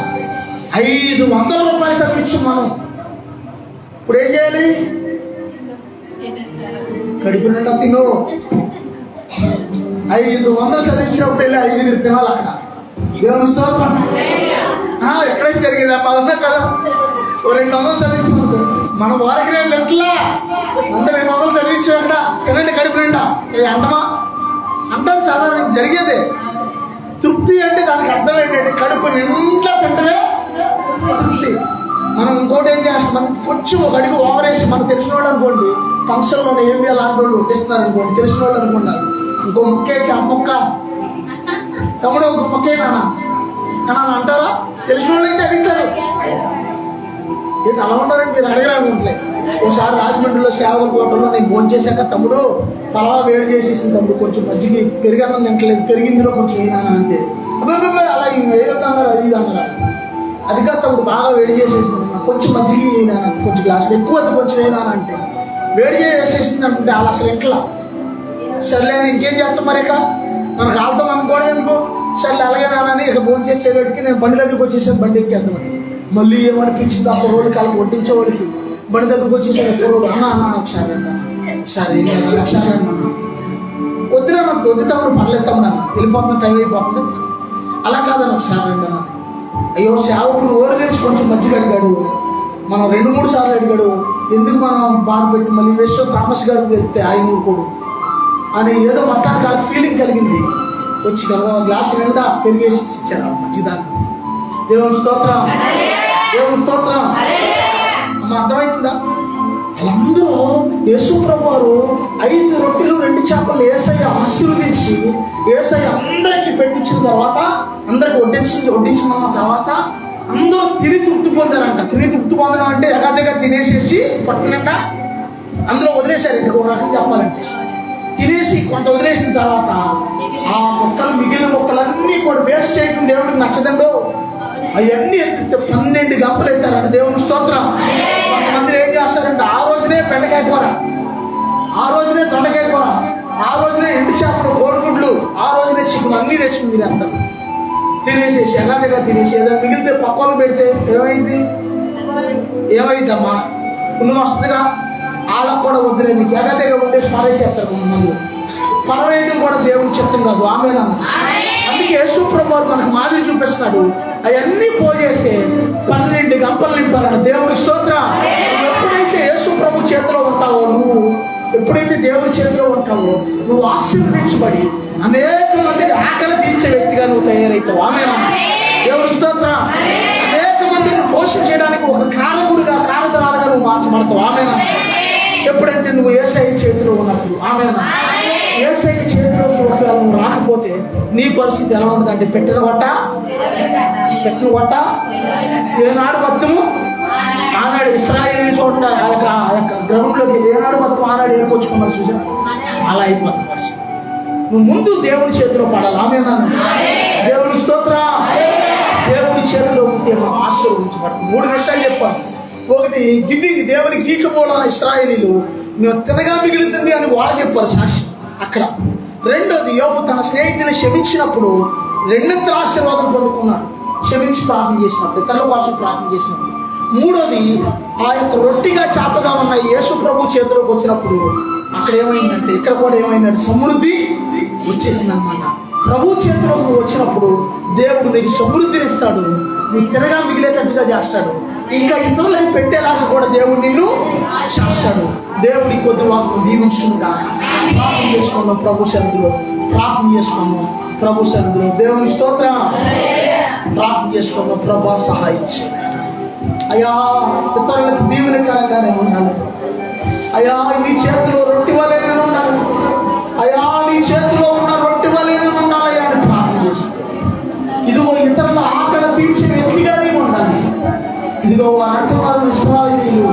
500 రూపాయలు సర్విచ్చు మనం. ఇప్పుడు ఏం చేయాలి? కడుపు నిండా తిను. 500 సర్విచ్చినప్పుడు వెళ్ళి 5 తినాలి అక్కడ. దేవుని స్తోత్రం. ఎక్కడైతే జరిగేది అమ్మా ఉన్నా కదా, 200 చదివించుకుంటూ మన వారికి నేను ఎట్లా అంటే 200 చదివించాడ తినండి కడుపు నిండా. ఏ అంటమా అంటారు, సాధారణ జరిగేదే. తృప్తి తృప్తి అంటే దానికి అర్థం ఏంటంటే కడుపు నిండా తింటమే తృప్తి. మనం ఇంకోటి ఏం చేస్తాం, కొంచెం ఒక అడుగు ఓవరేసి మనకు తెలిసిన వాళ్ళు అనుకోండి, ఫంక్షన్లో ఏమి అలాంటి వాళ్ళు వడ్డిస్తున్నారు అనుకోండి, తెలిసిన వాళ్ళు అనుకున్నారు, ఇంకో ముక్కేసి ఆ ముక్క తమ్ముడు ఒక ముక్కేనా అని అంటారా? తెలిసిన వాళ్ళు అయితే అడుగుతారు. ఏంటి అలా ఉన్నారంటే మీరు అడగరానుకుంటలే. ఒకసారి రాజమండ్రిలో సేవల కోటలో నేను భోజనం చేశాక తమ్ముడు పలావా వేడి చేసేసింది తమ్ముడు, కొంచెం మజ్జిగ పెరిగన్నం తింటలేదు, పెరిగిందిలో కొంచెం అయినా అంటే అబ్బాయి అలా వేయొద్దన్నారు, అది ఇది అన్నారు. అది కాదు తమ్ముడు బాగా వేడి చేసేసింది, కొంచెం మజ్జిగ అయినా, కొంచెం గ్లాసులు ఎక్కువ కొంచెం అయినా అంటే వేడి చేసేసింది అంటే అలా అసలు ఇంట్లో సర్లే ఇంకేం చేస్తాం మరి ఇక మనకు ఆడతాం అనుకోవడం ఎందుకు, సర్లే అలాగే నానని ఇక భోజనం చేసేవాడికి నేను బండి దగ్గరికి వచ్చేసాను, బండి ఎక్కేద్దామని. మళ్ళీ ఏమనిపించింది ఆ కుర్రోడికి అలా వడ్డించేవాడికి బండి దగ్గరకు వచ్చేసాడు కుర్రోడు, అన్న ఒకసారి ఒకసారి అన్న వద్దురా నాకు వద్దు తమ్ముడు పర్లేదు తమ్ముడు అన్న వెళ్ళిపోతుంది టైం అయిపోతుంది, అలా కాదని ఒకసారి అన్న. అయ్యో సేవకుడు ఓరు వేసి కొంచెం మజ్జిగ అడిగాడు, మనం 2-3 సార్లు అడిగాడు, ఎందుకు మనం బాధ పెట్టి మళ్ళీ వేస్ట్ థామస్ గారికి వెళ్తే ఆయన ఊరుకోడు అని ఏదో మొత్తానికి ఫీలింగ్ కలిగింది. వచ్చి గ్లాసు నిండా పెరిగేసి ఇచ్చారు మజ్జిదాన్ని. దేవుని స్తోత్రం, దేవుని స్తోత్రం. అమ్మ అర్థమవుతుందా? వాళ్ళందరూ యేసు ప్రభు వారు 5 రొట్టెలు 2 చేపలు యేసయ్య ఆశీర్వదించి యేసయ్య అందరికీ పెట్టించిన తర్వాత, అందరికి వడ్డించిన తర్వాత అందరూ తిని తృప్తి పొందారంట. తిని తృప్తి పొందడం అంటే ఎగాదిగా తినేసేసి పట్టణంగా అందరూ వదిలేశారు. ఇంకో రకంగా చెప్పాలంటే తినేసి కొంత వదిలేసిన తర్వాత ఆ మొక్కలు మిగిలిన మొక్కలన్నీ కూడా వేస్ట్ చేయడం దేవుడికి నచ్చదండో. అవన్నీ 12 గంపలు అవుతారంట. దేవుని స్తోత్రం. కొంతమంది ఏం చేస్తారంటే ఆ రోజునే బెండకాయ కూర, ఆ రోజునే దొండకాయ కూర, ఆ రోజునే ఎండు చేపలు, కోడిగుడ్లు, ఆ రోజునే చికెన్ అన్నీ తెచ్చుకుంది మీరు అందరూ తినేసేసి ఎలాగగా తినేసి ఏదైనా మిగిలితే పక్కలు పెడితే ఏమైందమ్మా పుణ్యం వస్తుందిగా, వాళ్ళకు కూడా వద్దులే నీకు ఎగదగా ఉండేసి పారేసేస్తారు కొంతమంది. పరవేయడం కూడా దేవుడికి చెప్తాం కాదు, ఆమెనా. అందుకే యేసు ప్రభు మనకు మాదిరి చూపిస్తున్నాడు. అవన్నీ పోజేస్తే 12 గంపలు నింపాలన్న. దేవుడి స్తోత్రం. ఎప్పుడైతే యేసు ప్రభు చేతిలో ఉంటావో, నువ్వు ఎప్పుడైతే దేవుడి చేతిలో ఉంటావో, నువ్వు ఆశీర్వదించబడి అనేక మందికి ఆకలి తీర్చే వ్యక్తిగా నువ్వు తయారవుతావు. ఆమెనా. దేవుడి స్తోత్రం. అనేక మందిని పోషించడానికి ఒక కారకుడిగా, కారకురాలుగా నువ్వు మార్చబడతావు. ఆమెనా. ఎప్పుడైతే నువ్వు యేసయ్య చేతిలో ఉన్నప్పుడు. ఆమెనా. యేసయ్య చేతిలోకి ఒకవేళ నువ్వు రాకపోతే నీ పరిస్థితి ఎలా ఉంటుందంటే పెట్టిన కొట్ట ఏనాడు భక్తము ఆనాడు ఇశ్రాయేలు చూడండి, ఆ యొక్క గ్రౌండ్లోకి ఏనాడు భక్తం ఆనాడు ఏర్కొచ్చుకున్నారు చూసా, అలా అయిపోతుంది పరిస్థితి. నువ్వు ముందు దేవుని చేతిలో పడాలి. ఆమెనా. దేవుని స్తోత్రం. దేవుని చేతిలో ఉంటే మనం ఆశీర్వదించబడుతుంది. 3 విషయాలు చెప్పాను. ఒకటి, గిడ్డింగ్ దేవుని గీకపోవడం ఇశ్రాయేలీలు మేము తినగా మిగులుతుంది అని వాళ్ళు చెప్పారు సాక్షి అక్కడ. రెండోది, యోబు తన స్నేహితుని క్షమించినప్పుడు 2 ఆశీర్వాదం పొందుకున్నాడు, క్షమించి ప్రార్థన చేసినప్పుడు, ఇతరుల కోసం ప్రార్థన చేసినప్పుడు. మూడోది, ఆ యొక్క రొట్టిగా చేపగా ఉన్న యేసు ప్రభు చేతిలోకి వచ్చినప్పుడు అక్కడ ఏమైందంటే, ఇక్కడ కూడా ఏమైందంటే సమృద్ధి వచ్చేసింది అనమాట. ప్రభు చేతిలోకి వచ్చినప్పుడు దేవుడు నీకు సమృద్ధిని ఇస్తాడు, నీకు తినగా మిగిలేటట్టుగా చేస్తాడు, ఇంకా ఇతరులకు పెట్టేలాగా కూడా దేవుడు నిన్ను చేస్తాడు. దేవుడి కొద్ది వాకు దీవించుగా ప్రార్థన చేసుకున్నాం. ప్రభు సన్నిధిలో ప్రార్థన చేసుకున్నాం. ప్రభు సన్నిధిలో దేవుని స్తోత్రం. ప్రార్థన చేసుకున్నాం. ప్రభు సహాయించి అయ్యా ఇతరులకు దీవెనకరంగానే ఉండాలి. అయ్యా నీ చేతిలో రొట్టె వలె నేను ఉండాలి. అయ్యా నీ చేతిలో ఉన్న రొట్టె వలె నేను ఉండాలయ్యా అని ప్రార్థన చేస్తాను. ఇదిగో ఇతరుల ఆకలి తీర్చే వ్యక్తిగా నేను ఉండాలి. ఇదిగో అంటున్నారు ఇశ్రాయేలీయులు,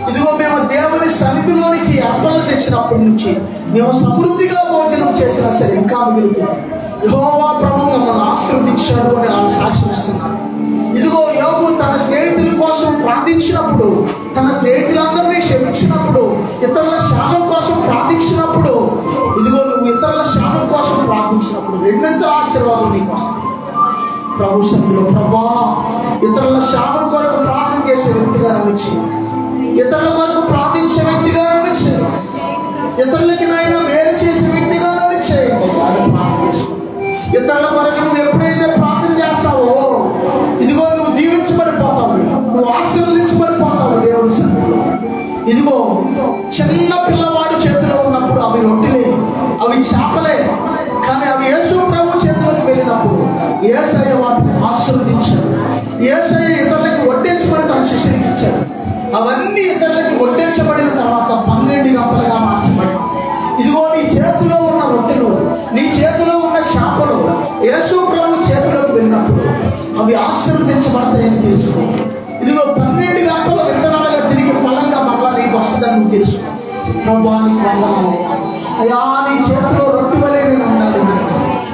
ఇదిగో మేము దేవుని సన్నిధిలోనికి అర్పణలు తెచ్చినప్పటి నుంచి మేము సమృద్ధిగా భోజనం చేసినా సరే ఇంకా మిగులుతున్నాం. యెహోవా ప్రభువు మమ్మల్ని ఆశీర్వదించాడు అని వాళ్ళు సాక్ష్యం ఇస్తున్నారు. ఇదిగో యోబు తన స్నేహితుల కోసం ప్రార్థించినప్పుడు, తన స్నేహితులందరినీ క్షమించినప్పుడు, ఇతరుల క్షేమం కోసం ప్రార్థించినప్పుడు, ఇదిగో నువ్వు ఇతరుల క్షేమం కోసం ప్రార్థించినప్పుడు 2 ఆశీర్వాదం నీకు వస్తాయి. ప్రభు సన్నిధిలో ప్రభా ఇతరుల క్షేమం కొరకు ప్రార్థన చేసే వ్యక్తిగా నడిచి, ఇతరుల కొరకు ప్రార్థించే వ్యక్తిగా నడిచి, ఇతరులకి నాయన వేరు చేసే వ్యక్తిగా నడిచే ప్రార్థన చేసుకో. ఇతరుల కొరకు నువ్వు ఎప్పుడైతే ప్రార్థన చేస్తావో, ఇదిగో నువ్వు దీవించబడిపోతావు, నువ్వు ఆశీర్వదించబడిపోతావు దేవుని సన్నిధిలో. ఇదిగో చిన్న పిల్లవాడు చేతిలో ఉన్నప్పుడు అవి రొట్టెలే, అవి చేపలే, కానీ అవి యేసు ప్రభు చేతులకు వెళ్ళినప్పుడు యేసయ్య వాటిని ఆశీర్వదించాడు. యేసయ్య ఇతరులకి వడ్డించమని తన శిష్యునికి ఇచ్చాడు. అవన్నీ ఇతరులకి వడ్డించబడిన తర్వాత 12 గంటలుగా మార్చబడి, ఇదిగో నీ చేతిలో ఉన్న రొట్టెలు, నీ చేతిలో ఉన్న చేపలు యేసు ప్రభు చేతిలోకి వెళ్ళినప్పుడు అవి ఆశీర్వదించబడతాయని తెలుసుకో. ఇదిగో 12 గంటల విత్తనాలుగా తిరిగి ఫలంగా మళ్ళా నీకు వస్తుందని నువ్వు తెలుసుకో. ప్రభువానికి వందనాలయ్యా. అయ్యా, నీ చేతిలో రొట్టె వలె నేను ఉండాలి.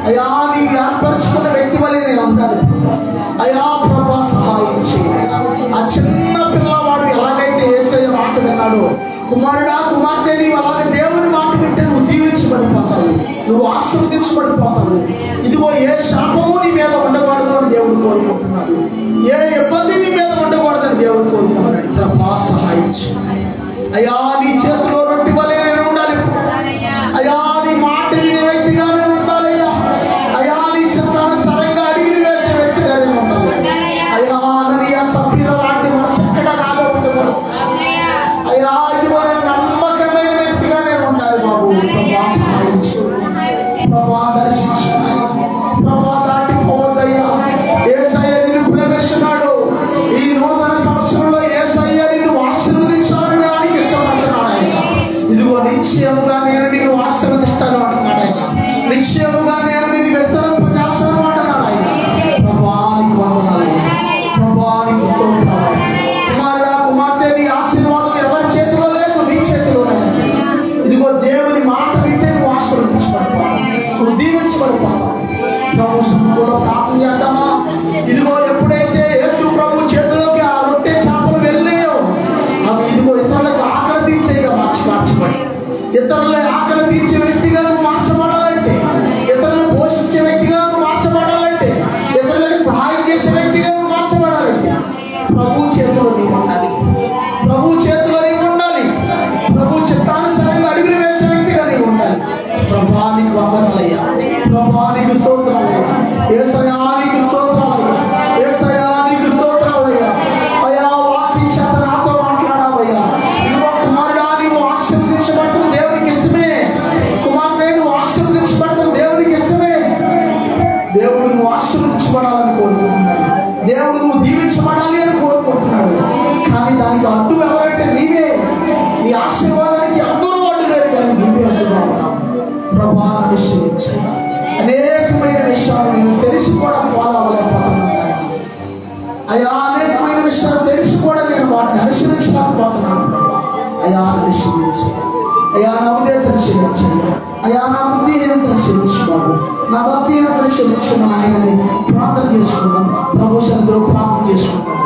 అయ్యా, నీకు ఏర్పరచుకున్న వ్యక్తి వలె నేను ఉండాలి. అయ్యా ప్రభా, సహాయం చేయాలి. ఆ చిన్న పిల్లవాడు ఎలాగైతే యేసయ్య మాట విన్నాడో, కుమారుడా కుమార్తె, నీవు అలాగే దేవుని మాట వింటే నువ్వు దీవించబడిపోతావు, నువ్వు ఆశీర్వదించబడిపోతావు. ఇదిగో ఏ శాపము నీ మీద ఉండకూడదు అని దేవుడు కోరుకుంటున్నాడు. ఏ ఇబ్బంది నీ మీద ఉండకూడదని దేవుడు కోరుకుంటున్నాడు. ప్రభా, సహాయం చేయాలి. అయ్యా, నీ చేతిలో రొట్టె వలె నేను ఉండాలి. అయ్యా, నీ మాట వినే వ్యక్తిగా నేను ఉండాలి. అయ్యా, నీ చిత్తానుసారంగా అడిగి వేసే వ్యక్తిగా నేను ఉండాలి. అయ్యా, అననీయ సభ్యుల లాంటి మనసు ఎక్కడ నాలో ఉండకూడదు. అయ్యా, ఇదిగో నేను నమ్మకమైన వ్యక్తిగా నేను ఉండాలి బాబు. ప్రభా, సహాయం చేయాలి. ప్రభా, దర్శించు. ప్రభా, దాటిపోవద్దయ్యా. యేసయ్య నిన్ను ప్రేమిస్తున్నాడు. ఈ నూతన సంవత్సరంలో యేసయ్య నిన్ను ఆశీర్వదించాలని నాకు ఇష్టపడుతున్నాడు ఆయన. ఇదిగో నిశ్చయముగా నేను నిన్ను ఆశీర్వదిస్తాను అంటున్నాడు ఆయన. నిశ్చయముగా నేను నిన్ను విస్తరింపజేస్తాను అంటున్నాడు ఆయన. ప్రభానికి వందనాలయ్యా. ప్రభానికి స్తోత్రాలు. కుమారుడా కుమార్తె, నీ ఆశీర్వాదం ఎవరి చేతిలో లేదు, నీ చేతిలోనే. ఇదిగో దేవుని మాట వింటే నువ్వు ఆశీర్వదించబడిపోతావు, నువ్వు దీవించబడిపోతావు. ప్రభు సన్నిధిలో ప్రార్థన చేద్దామా? ఇదిగో ఎప్పుడైతే యేసు ప్రభు చేతిలోకి ఆ రొట్టె చేపలు వెళ్ళాయో, అవి ఇదిగో ఇతరులకు ఆకలి తీర్చేగా మార్చబడి, ఇతరుల ఆకలి తీర్చే వ్యక్తిగా నువ్వు మార్చబడాలంటే, ఇతరులను పోషించే వ్యక్తిగా నువ్వు మార్చబడాలంటే, ఇతరులకు సహాయం చేసే వ్యక్తిగా నువ్వు మార్చబడాలంటే ప్రభు చేతిలో నీవు ఉండాలి. ప్రభు చేతిలో నీవు ఉండాలి. ప్రభు చిత్తానుసారంగా అడుగులు వేసే వ్యక్తిగా నీవు ఉండాలి. ప్రభానికి వందనాలయ్యా. ప్రభానికి స్తోత్రాలయ్యా. యేసయ్యా నీకు స్తోత్రాలయ్యా. యేసయ్యా నీకు స్తోత్రాలయ్యా. అయ్యా, వాక్యం చేత నాతో మాట్లాడావయ్యా. ఇదిగో కుమారుడా, నీవు ఆశీర్వదించబడటం దేవునికి ఇష్టమే. కుమార్తె, నువ్వు ఆశీర్వదించబడటం దేవునికి ఇష్టమే. దేవుడు నువ్వు ఆశీర్వదించబడాలని కోరుకుంటున్నాడు. దేవుడు నువ్వు దీవించబడాలి అని కోరుకుంటున్నాడు. కానీ దానికి అడ్డు ఎవరంటే నీవే. నీ ఆశీర్వాదానికి అందరూ అడ్డుగారు, కానీ నీవే అడ్డుగా ఉన్నావు. ప్రభా, నిశ్చయించాయి. అనేకమైన విషయాలు నేను తెలిసి కూడా ఫాలో అవ్వలేకపోతున్నాను. అయ్యా, అనేకమైన విషయాలు తెలిసి కూడా నేను వాటిని అనుసరించలేకపోతున్నాను. ప్రభా, అయ్యా నిశ్చయించాయి. అయ్యా, నా ఉదయం క్షమించండి. అయ్యా, నా బుద్ధిహీనతను క్షమించుకోండి. నా భక్తిహీనతను క్షమించమని ఆయనని ప్రార్థన చేసుకున్నాం. ప్రభు సన్నిధిలో ప్రార్థన చేసుకున్నాం.